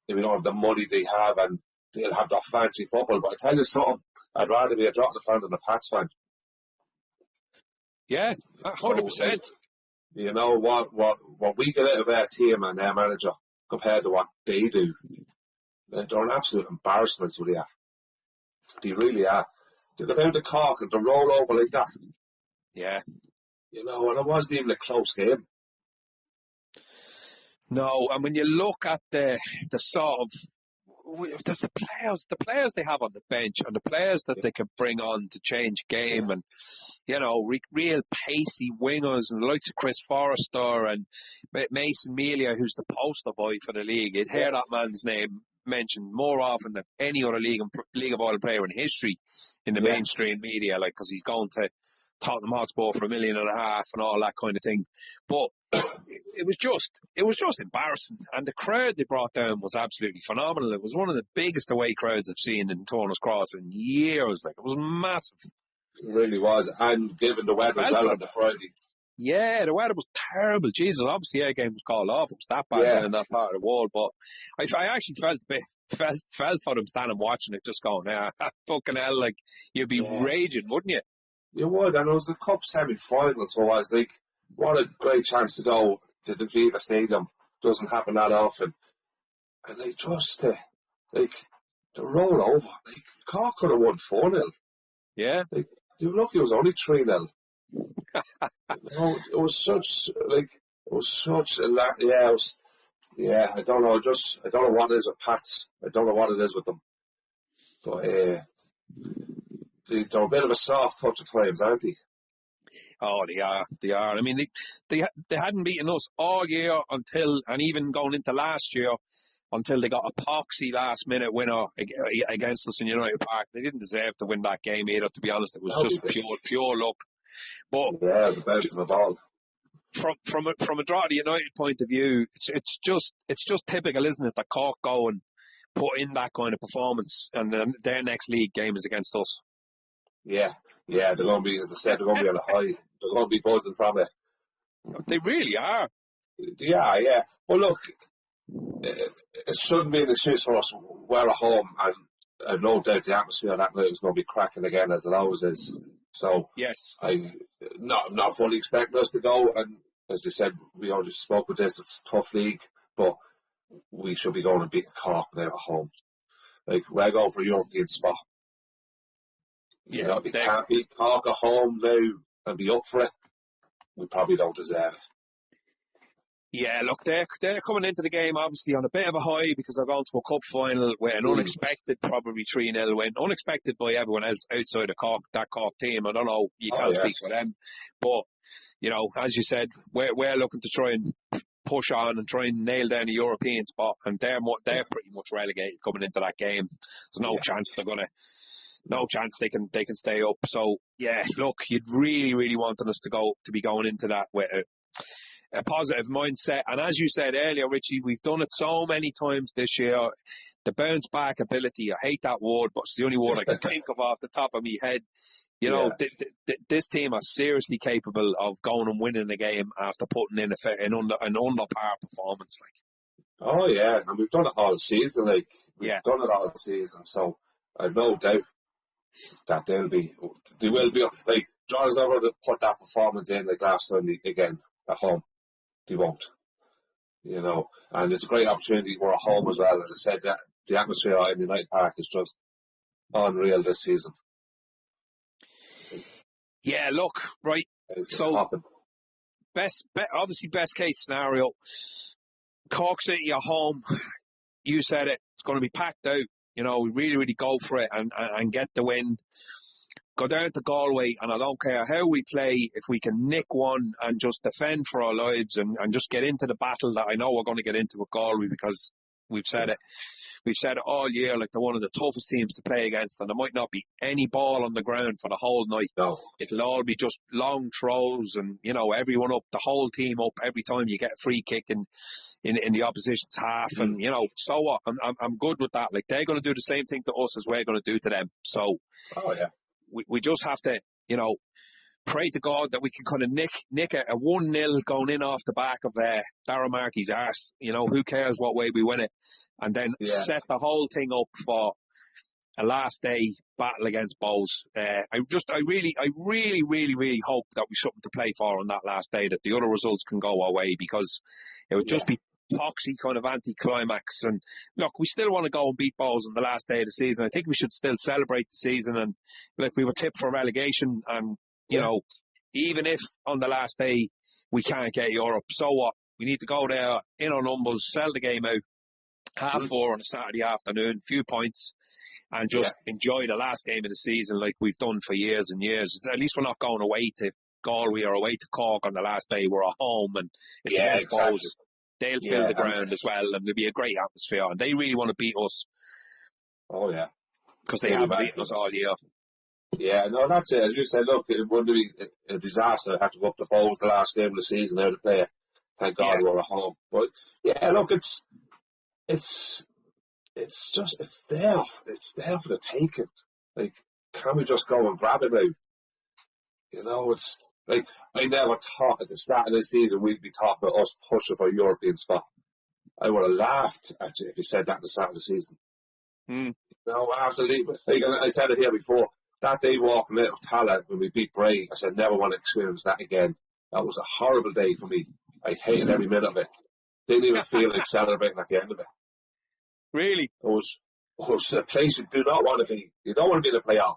We don't have the money they have, and they'll have their fancy football. But I tell you something, I'd rather be a Drogheda fan than a Pats fan. Yeah, 100%. You know, what we get out of our team and their manager compared to what they do, they're an absolute embarrassment, so they are. They really are. They go down to Cork and they roll over like that. Yeah. You know, and it wasn't even a close game. No, and when you look at the sort of the players they have on the bench and the players that they can bring on to change game, and you know, real pacey wingers and the likes of Chris Forrester and Mason Melia, who's the poster boy for the league. You'd hear that man's name mentioned more often than any other League of Ireland player in history in the mainstream media, like, because he's going to Tottenham Hotspur for $1.5 million and all that kind of thing. But it was just embarrassing, and the crowd they brought down was absolutely phenomenal. It was one of the biggest away crowds I've seen in Turner's Cross in years. Like, it was massive. It really was, and given the weather as well on the Friday. Yeah, the weather was terrible. Jesus, obviously our game was called off. It was that bad in that part of the world. But I actually felt for them standing watching it, just going, fucking hell, like, you'd be raging, wouldn't you? You would, and it was the Cup semi-final, so I was like, what a great chance to go to the Viva Stadium. Doesn't happen that often. And they just, to roll over. Like, Cork could have won 4-0. Yeah. Like, you look, it was only 3-0. It was such a lot. Yeah, it was. Yeah, I don't know. I don't know what it is with Pats. I don't know what it is with them. But they're a bit of a soft touch at times, aren't they? Oh, they are. They are. I mean, they hadn't beaten us all year until, and even going into last year, until they got a poxy last minute winner against us in United Park. They didn't deserve to win that game either, to be honest. It was just pure luck. But yeah, the best of the ball. From a Drogheda United point of view, it's just typical, isn't it, that Cork go and put in that kind of performance, and then their next league game is against us. Yeah, they're going to be, as I said, they're going to be on a high. They're going to be buzzing from it. They really are. Yeah. Well, look, it shouldn't be an excuse for us. We're at home, and I've no doubt the atmosphere that night is going to be cracking again, as it always is. So, yes, I'm not fully expecting us to go. And as you said, we already spoke with this. It's a tough league, but we should be going and beating Cork now at home. Like, we're going for a European spot. You know, if you can't beat Cork at home now and be up for it, we probably don't deserve it. Yeah, look, they're coming into the game obviously on a bit of a high because they're going to a cup final with an unexpected, probably 3-0 win. Unexpected by everyone else outside of Cork, that Cork team. I don't know, you can't speak for them. But, you know, as you said, we're looking to try and push on and try and nail down a European spot, and they're pretty much relegated coming into that game. There's no chance no chance they can stay up. So yeah, look, you'd really wanted us to be going into that with a positive mindset. And as you said earlier, Richie, we've done it so many times this year. The bounce back ability, I hate that word, but it's the only word I can think of off the top of my head. You know, this team are seriously capable of going and winning a game after putting in an under par performance. Like, oh yeah, and we've done it all season. Like, we've done it all season. So I've no doubt that they will be. Like, John's not going to put that performance in like last Sunday again at home. They won't. You know, and it's a great opportunity. We're at home as well. As I said, the atmosphere in United Park is just unreal this season. Yeah, look, right. So, obviously best case scenario, Cork City at home. You said it. It's going to be packed out. You know, we really go for it and get the win. Go down to Galway, and I don't care how we play, if we can nick one and just defend for our lives and just get into the battle that I know we're going to get into with Galway, because we've said it. We've said it all year, like they're one of the toughest teams to play against, and there might not be any ball on the ground for the whole night. No. It'll all be just long throws and, you know, everyone up, the whole team up every time you get a free kick in the opposition's half. And, you know, so what? I'm good with that. Like, they're going to do the same thing to us as we're going to do to them. So, we just have to, you know, pray to God that we can kind of nick a 1-0 going in off the back of Darragh Markey's arse. You know, who cares what way we win it? And then set the whole thing up for a last day battle against Bows. I really hope that we've something to play for on that last day, that the other results can go our way, because it would just be poxy kind of anti-climax. And look, we still want to go and beat Bows on the last day of the season. I think we should still celebrate the season, and like, we were tipped for relegation, and you know, even if on the last day we can't get Europe, so what? We need to go there in our numbers, sell the game out, 4:30 on a Saturday afternoon, few points, and just enjoy the last game of the season like we've done for years and years. At least we're not going away to Galway or away to Cork on the last day. We're at home, and it's against Bows. They'll fill the ground as well, and there'll be a great atmosphere, and they really want to beat us. Oh yeah, because they haven't beaten us all year. Yeah, no, that's it. As you said, look, it would be a disaster to have to go up to Bows the last game of the season now to play it. Thank God we're at home. But yeah, look, it's there. It's there for the taking. Like, can we just go and grab it now? You know, it's like, I never thought at the start of the season we'd be talking about us pushing for a European spot. I would have laughed at you if you said that at the start of the season. You know, after leaving, like, I said it here before, that day walking out of Tala when we beat Bray, I said, never want to experience that again. That was a horrible day for me. I hated every minute of it. Didn't even feel like celebrating at the end of it. Really? It was, was a place you do not want to be. You don't want to be in a playoff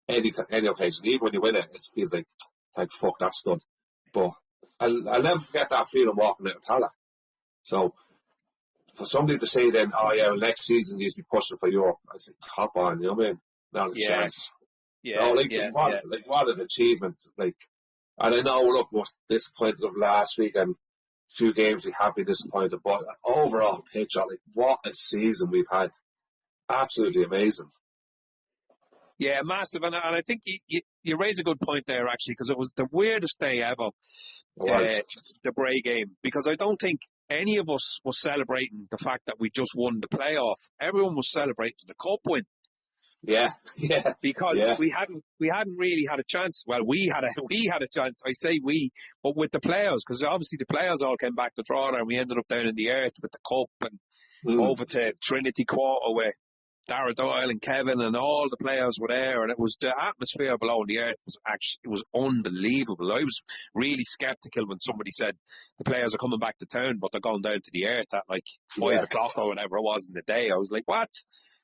any occasion. Even when you win it, it feels like fuck, that's done. But I'll never forget that feeling walking out of Tala. So for somebody to say then, oh yeah, well, next season he's be pushing for Europe, I said, come on, you know what I mean? Not a chance. So what an achievement. Like, and I know, look, was disappointed of last week and few games we have been disappointed, but overall picture, like, what a season we've had. Absolutely amazing. Yeah, massive. And I think you raise a good point there, actually, because it was the weirdest day ever, the Bray game, because I don't think any of us was celebrating the fact that we just won the playoff. Everyone was celebrating the cup win. Yeah. Because we hadn't really had a chance. Well, we had a chance. I say we, but with the players, because obviously the players all came back to Drogheda and we ended up down in the earth with the cup and over to Trinity Quarter where Dara Doyle and Kevin and all the players were there, and it was the atmosphere below in the earth it was unbelievable. I was really sceptical when somebody said the players are coming back to town, but they're going down to the earth at like 5 o'clock or whatever it was in the day. I was like, what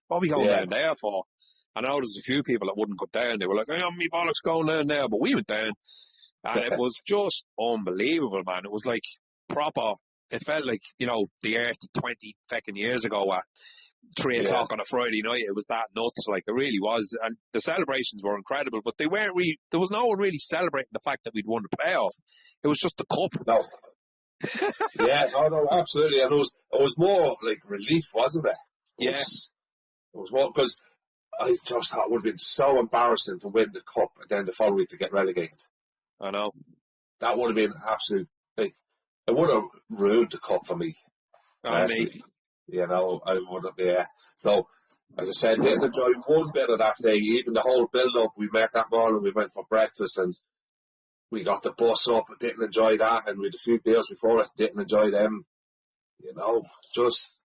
are we going down there for? I know there's a few people that wouldn't go down. They were like, oh, me bollocks going down there, but we went down, and it was just unbelievable, man. It was like proper. It felt like, the earth 20 fucking years ago at 3 o'clock on a Friday night. It was that nuts, like it really was. And the celebrations were incredible, but they weren't really, there was no one really celebrating the fact that we'd won the playoff. It was just the cup. No. No, absolutely. And it was more like relief, wasn't it? It was more, because I just thought it would have been so embarrassing to win the cup and then the following week to get relegated. I know. That would have been absolute, like, it would have ruined the cup for me. I would have, So, as I said, didn't enjoy one bit of that day. Even the whole build-up, we met that morning, we went for breakfast and we got the bus up, didn't enjoy that, and we had a few beers before it, didn't enjoy them.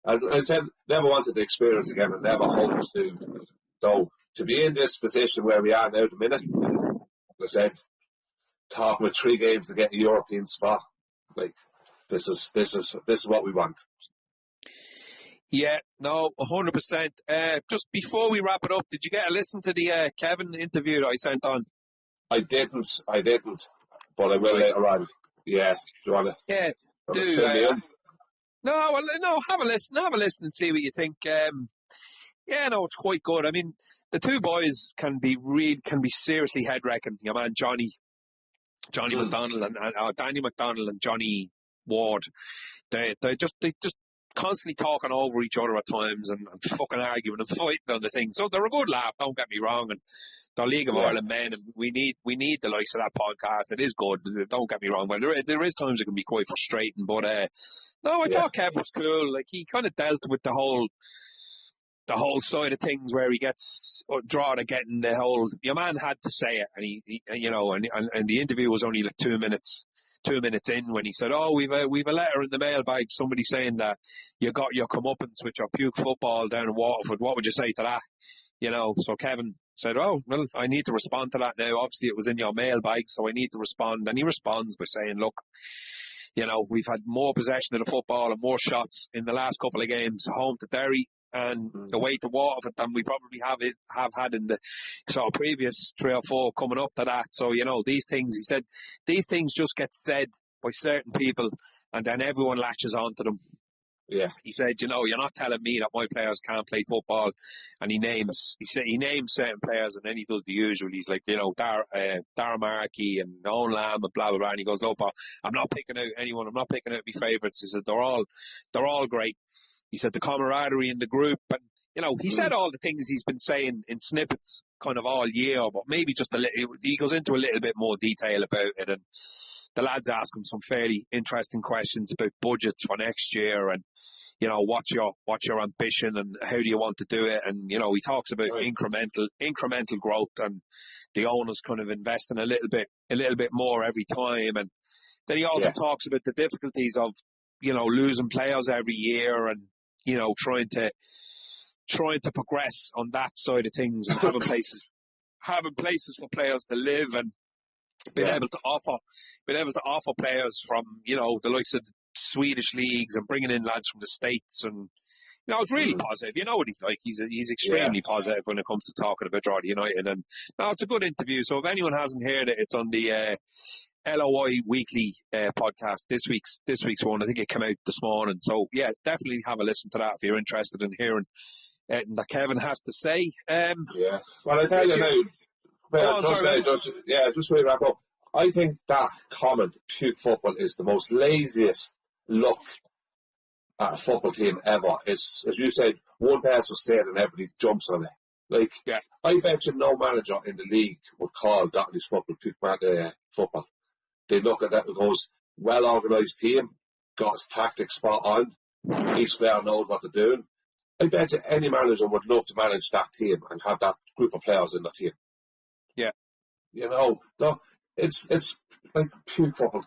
I said, never wanted the experience again and never hoped to. So, to be in this position where we are now at the minute, as I said, talking with 3 games to get a European spot, like, this is what we want. Yeah, no, 100%. Just before we wrap it up, did you get a listen to the Kevin interview that I sent on? I didn't, but I will later on. Yeah, do you want to? Yeah, do. Have a listen and see what you think. It's quite good. I mean, the two boys can be seriously head wrecking. Your man Johnny McDonald and Danny McDonald and Johnny Ward. They just constantly talking over each other at times and fucking arguing and fighting on the thing. So they're a good laugh, don't get me wrong, and they're League of Ireland men, and we need the likes of that podcast. It is good, don't get me wrong. Well, there is times it can be quite frustrating, but I thought Kev was cool. Like, he kind of dealt with the whole side of things where he gets drawn to getting the whole. Your man had to say it, and he and the interview was only like 2 minutes in when he said, "Oh, we've a letter in the mailbag, somebody saying that you got your comeuppance with your puke football down in Waterford. What would you say to that?" So Kevin said, "Oh, well, I need to respond to that now. Obviously, it was in your mailbag, so I need to respond." And he responds by saying, "Look, we've had more possession of the football and more shots in the last couple of games home to Derry and away to Waterford than we probably have had in the sort of previous 3 or 4 coming up to that. So, these things," he said, "these things just get said by certain people and then everyone latches onto them." Yeah. He said, "You're not telling me that my players can't play football." And he names certain players, and then he does the usual. He's like, Dara Markey and Owen Lamb and blah, blah, blah. And he goes, "No, but I'm not picking out anyone. I'm not picking out my favourites." He said, they're all great. He said the camaraderie in the group, and he said all the things he's been saying in snippets kind of all year, but maybe just a little. He goes into a little bit more detail about it, and the lads ask him some fairly interesting questions about budgets for next year, and what's your ambition and how do you want to do it, and he talks about incremental growth and the owners kind of investing a little bit more every time, and then he also talks about the difficulties of losing players every year and trying to progress on that side of things and having places for players to live and being able to offer players from the likes of Swedish leagues and bringing in lads from the States and No, it's really positive. You know what he's like. He's extremely positive when it comes to talking about Drogheda United. And no, it's a good interview. So if anyone hasn't heard it, it's on the LOI Weekly podcast. This week's one. I think it came out this morning. So yeah, definitely have a listen to that if you're interested in hearing that Kevin has to say. Yeah. Well, I tell you now, just to wrap up, I think that comment, puke football, is the most laziest look at a football team ever. It's, as you said, one pass was said and everybody jumps on it. Like, I bet you no manager in the league would call Doherty's football puke football. They look at that and goes, well organised team, got his tactics spot on, each player knows what they're doing. I bet you any manager would love to manage that team and have that group of players in the team. Yeah. You know, it's like puke football.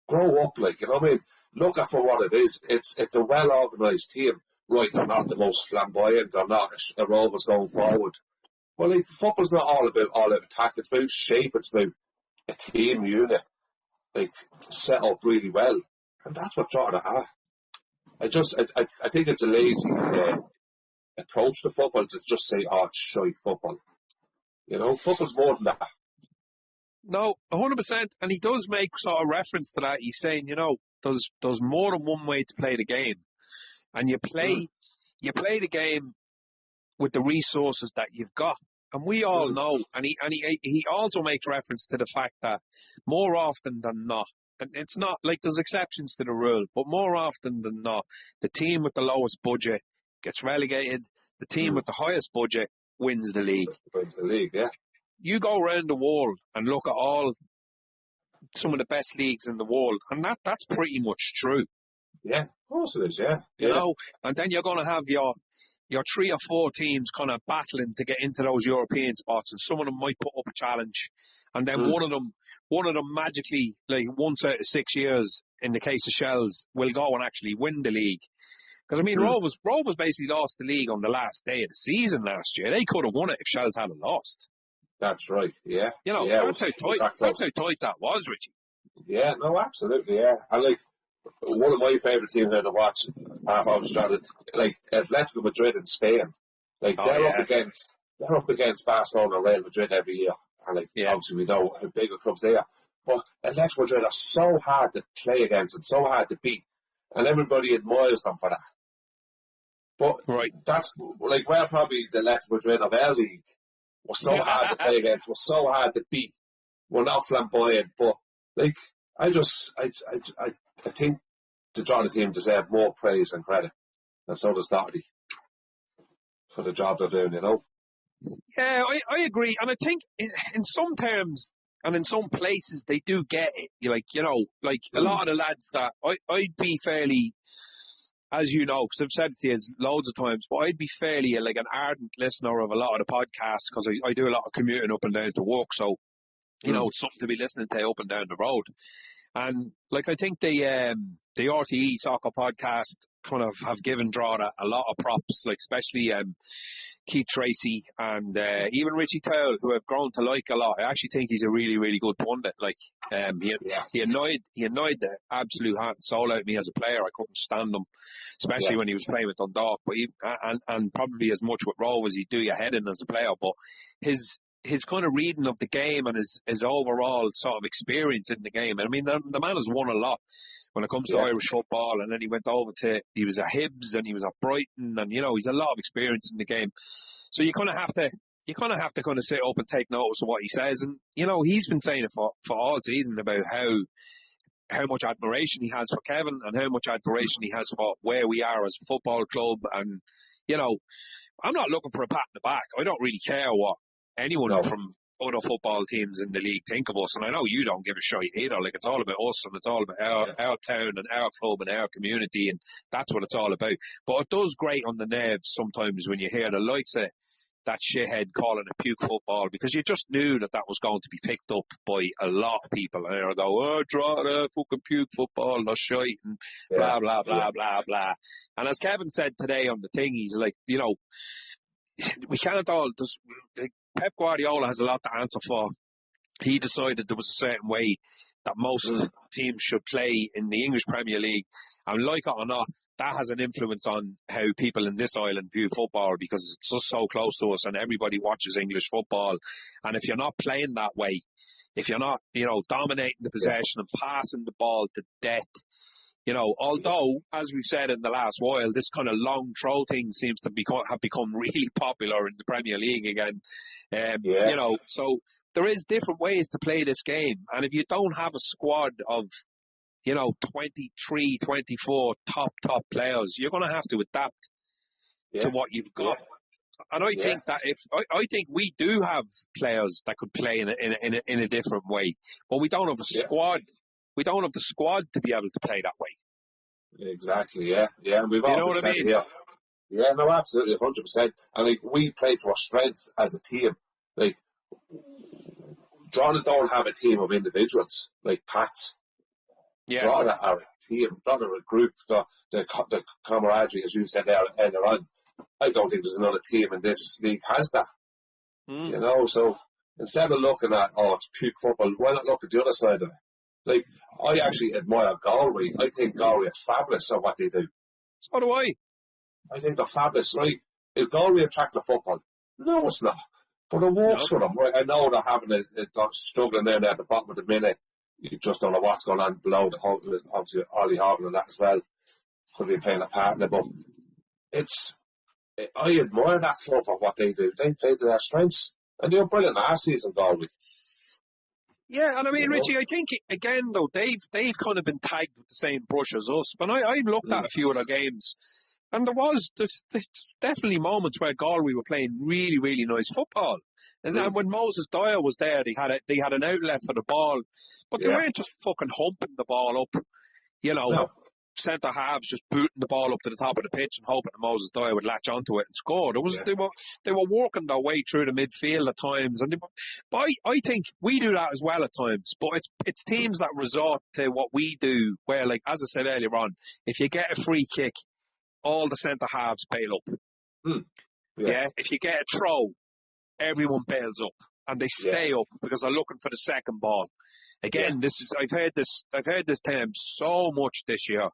Grow up, like, you know what I mean? Look at for what it is. It's a well organised team. Right, they're not the most flamboyant, they're not a rovers going forward. Well, like, football's not all about attack, it's about shape, it's about a team unit, like, set up really well. And that's what Drogheda are. I think it's a lazy approach to football to just say, oh, it's shy football. You know, football's more than that. No, 100%. And he does make sort of reference to that. He's saying, you know, there's more than one way to play the game. And you play the game with the resources that you've got. And we all know, and he also makes reference to the fact that more often than not, and it's not like there's exceptions to the rule, but more often than not, the team with the lowest budget gets relegated. The team with the highest budget wins the league. Wins the league, yeah. You go around the world and look at some of the best leagues in the world, and that's pretty much true. Yeah, of course it is, yeah. You know, and then you're going to have your 3 or 4 teams kind of battling to get into those European spots, and some of them might put up a challenge, and then one of them magically, like once out of 6 years, in the case of Shells, will go and actually win the league. Because I mean, Rovers basically lost the league on the last day of the season last year. They could have won it if Shells hadn't lost. That's right, yeah. You know, that's how tight that was, Richie. Yeah, no, absolutely, yeah. And like, one of my favourite teams now to watch, like Atletico Madrid in Spain. Like, they're up against Barcelona and Real Madrid every year. And like, obviously we know how big of clubs they are. But Atletico Madrid are so hard to play against and so hard to beat. And everybody admires them for that. But that's, like, we're probably the Atletico Madrid of our league. We're so hard to play against. We're so hard to beat. We're not flamboyant. But, like, I think the Drogheda team deserve more praise and credit. And so does Doherty for the job they're doing, you know? Yeah, I agree. And I think in some terms and in some places they do get it. Like a lot of the lads that I'd be fairly, as you know, because I've said it to you loads of times, but I'd be fairly like an ardent listener of a lot of the podcasts because I do a lot of commuting up and down to work. So, you know, it's something to be listening to up and down the road. And like, I think the RTE soccer podcast kind of have given Drogheda a lot of props, like especially Keith Tracy and even Richie Towell, who I've grown to like a lot. I actually think he's a really, really good pundit. Like, he annoyed the absolute heart and soul out of me as a player. I couldn't stand him, especially when he was playing with Dundalk. But and probably as much with Rovers, he'd do your head in as a player. But his kind of reading of the game and his overall sort of experience in the game. And I mean, the man has won a lot when it comes to Irish football. And then he went over he was at Hibs and he was at Brighton, and you know, he's a lot of experience in the game. So you kind of have to kind of sit up and take notice of what he says. And you know, he's been saying it for all season about how much admiration he has for Kevin and how much admiration he has for where we are as a football club. And you know, I'm not looking for a pat in the back. I don't really care what anyone from other football teams in the league think of us, and I know you don't give a shit either. Like, it's all about us, and it's all about our town and our club and our community, and that's what it's all about. But it does grate on the nerves sometimes when you hear the likes of that shithead calling it puke football, because you just knew that was going to be picked up by a lot of people, and they'll go, oh, Drogheda, fucking puke football, no shite, and blah, blah, blah, blah, blah. And as Kevin said today on the thing, he's like, you know, we can't all just, like, Pep Guardiola has a lot to answer for. He decided there was a certain way that most teams should play in the English Premier League. And like it or not, that has an influence on how people in this island view football, because it's just so close to us and everybody watches English football. And if you're not playing that way, if you're not, dominating the possession and passing the ball to death, although, as we've said in the last while, this kind of long throw thing seems to have become really popular in the Premier League again. So there is different ways to play this game. And if you don't have a squad of, 23, 24 top players, you're going to have to adapt to what you've got. And I think that I think we do have players that could play in a different way, but we don't have a squad. We don't have the squad to be able to play that way. Exactly, yeah. And we've always said it here. Yeah, no, absolutely, 100%. And we play to our strengths as a team. Drogheda don't have a team of individuals like Pats. Drogheda are a team. Drogheda are a group. The camaraderie, as you said earlier on. I don't think there's another team in this league has that. So instead of looking at, it's puke football, why not look at the other side of it? I actually admire Galway. I think Galway are fabulous at what they do. So do I. I think they're fabulous, right? Is Galway attractive football? No, it's not. But it works for them. Right? I know they're having they're struggling there at the bottom of the minute. You just don't know what's going on below. Obviously, Ollie Hogan and that as well could be playing a part in it. But I admire that club for what they do. They play to their strengths. And they were brilliant last season, Galway. Yeah, and I mean, Richie, I think, again, though, they've kind of been tagged with the same brush as us. But I've looked at a few of their games, and there's definitely moments where Galway were playing really, really nice football. And then when Moses Dyer was there, they had an outlet for the ball, but they weren't just fucking humping the ball up, centre halves just booting the ball up to the top of the pitch and hoping that Moses Dyer would latch onto it and score. They were working their way through the midfield at times, but I think we do that as well at times. But it's teams that resort to what we do, where, like as I said earlier on, if you get a free kick, all the centre halves bail up. If you get a throw, everyone bails up and they stay up because they're looking for the second ball. Again, I've heard this term so much this year.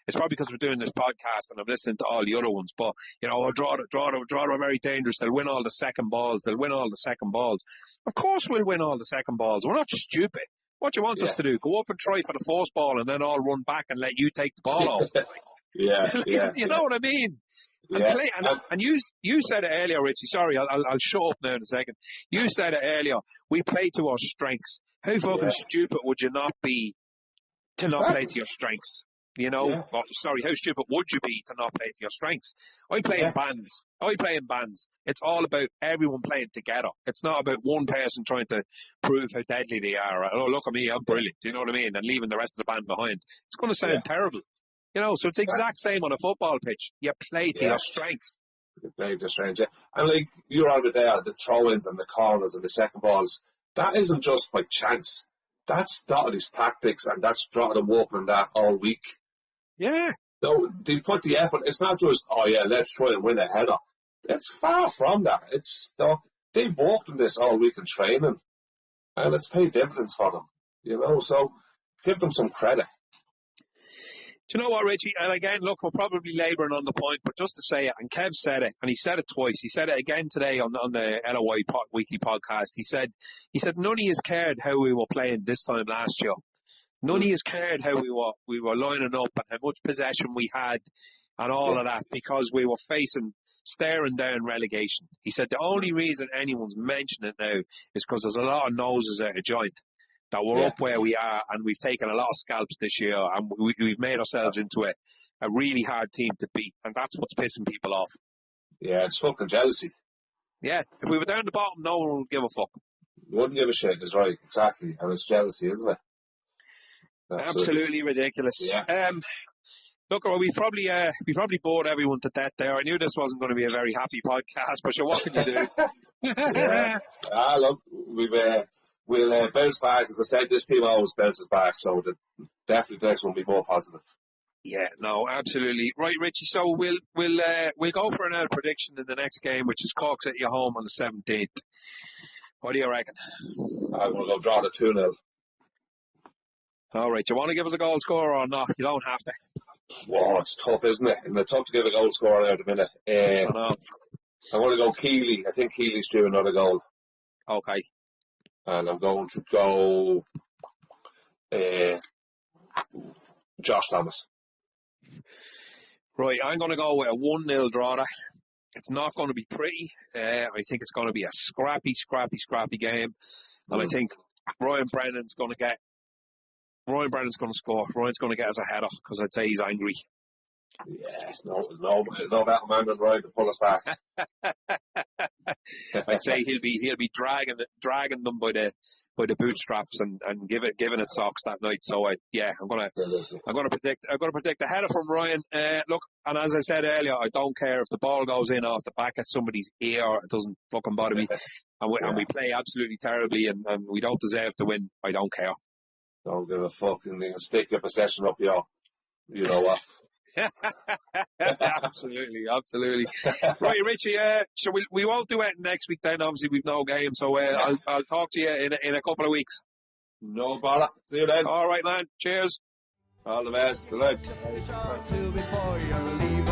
It's probably because we're doing this podcast and I'm listening to all the other ones. But Drogheda are very dangerous. They'll win all the second balls. Of course, we'll win all the second balls. We're not stupid. What do you want us to do? Go up and try for the first ball and then I'll run back and let you take the ball off. You know what I mean? And you said it earlier, Richie. Sorry, I'll shut up now in a second. You said it earlier. We play to our strengths. How fucking stupid would you not be to not play to your strengths? Sorry, how stupid would you be to not play to your strengths? I play in bands. It's all about everyone playing together. It's not about one person trying to prove how deadly they are. Oh, look at me, I'm brilliant. Do you know what I mean? And leaving the rest of the band behind. It's going to sound terrible. So it's the exact same on a football pitch. You play to your strengths. You play to your strengths, And like you're over there, the throw-ins and the corners and the second balls, that isn't just by chance. That's Doherty's tactics, and that's Drogheda working on that all week. Yeah. So they put the effort. It's not just, let's try and win a header. It's far from that. They've worked on this all week in training, and it's paid dividends for them. So give them some credit. Do you know what, Richie? And again, look, we're probably labouring on the point, but just to say it, and Kev said it, and he said it twice. He said it again today on the LOI weekly podcast. He said none of us cared how we were playing this time last year. None of us cared how we were lining up and how much possession we had and all of that, because we were staring down relegation. He said the only reason anyone's mentioning it now is because there's a lot of noses out of joint. That we're up where we are, and we've taken a lot of scalps this year, and we've made ourselves into a really hard team to beat, and that's what's pissing people off. Yeah, it's fucking jealousy. Yeah, if we were down the bottom, no one would give a fuck. Wouldn't give a shit, is right, exactly, and it's jealousy, isn't it? Absolutely ridiculous. Yeah. Look, we've probably bored everyone to death there. I knew this wasn't going to be a very happy podcast, but what can you do? Look, we'll bounce back. As I said, this team always bounces back, so definitely the next one will be more positive. Yeah, no, absolutely. Right, Richie, so we'll go for an prediction in the next game, which is Cork's at your home on the 17th. What do you reckon? I'm going to go draw the 2-0. All right. Do you want to give us a goal scorer or not? You don't have to. Whoa, it's tough, isn't it? And it's tough to give a goal scorer out at the minute. I know. I'm going to go Keeley. I think Keeley's due another goal. Okay. And I'm going to go Josh Thomas. Right, I'm going to go with a 1-0 draw. It's not going to be pretty. I think it's going to be a scrappy game. And I think Ryan Brennan's going to score. Ryan's going to get us a header because I'd say he's angry. Yeah, no better man than Ryan to pull us back. I'd say he'll be dragging them by the bootstraps and giving it socks that night. So I'm gonna predict a header from Ryan. Look, and as I said earlier, I don't care if the ball goes in off the back of somebody's ear. It doesn't fucking bother me. And we play absolutely terribly and we don't deserve to win. I don't care. Don't give a fuck. And stick your possession up your, you know what. Absolutely. Right, Richie. So we won't do it next week. Then obviously we've no game. So I'll talk to you in a couple of weeks. No bother. See you then. All right, man. Cheers. All the best. Good night. Before you're leaving.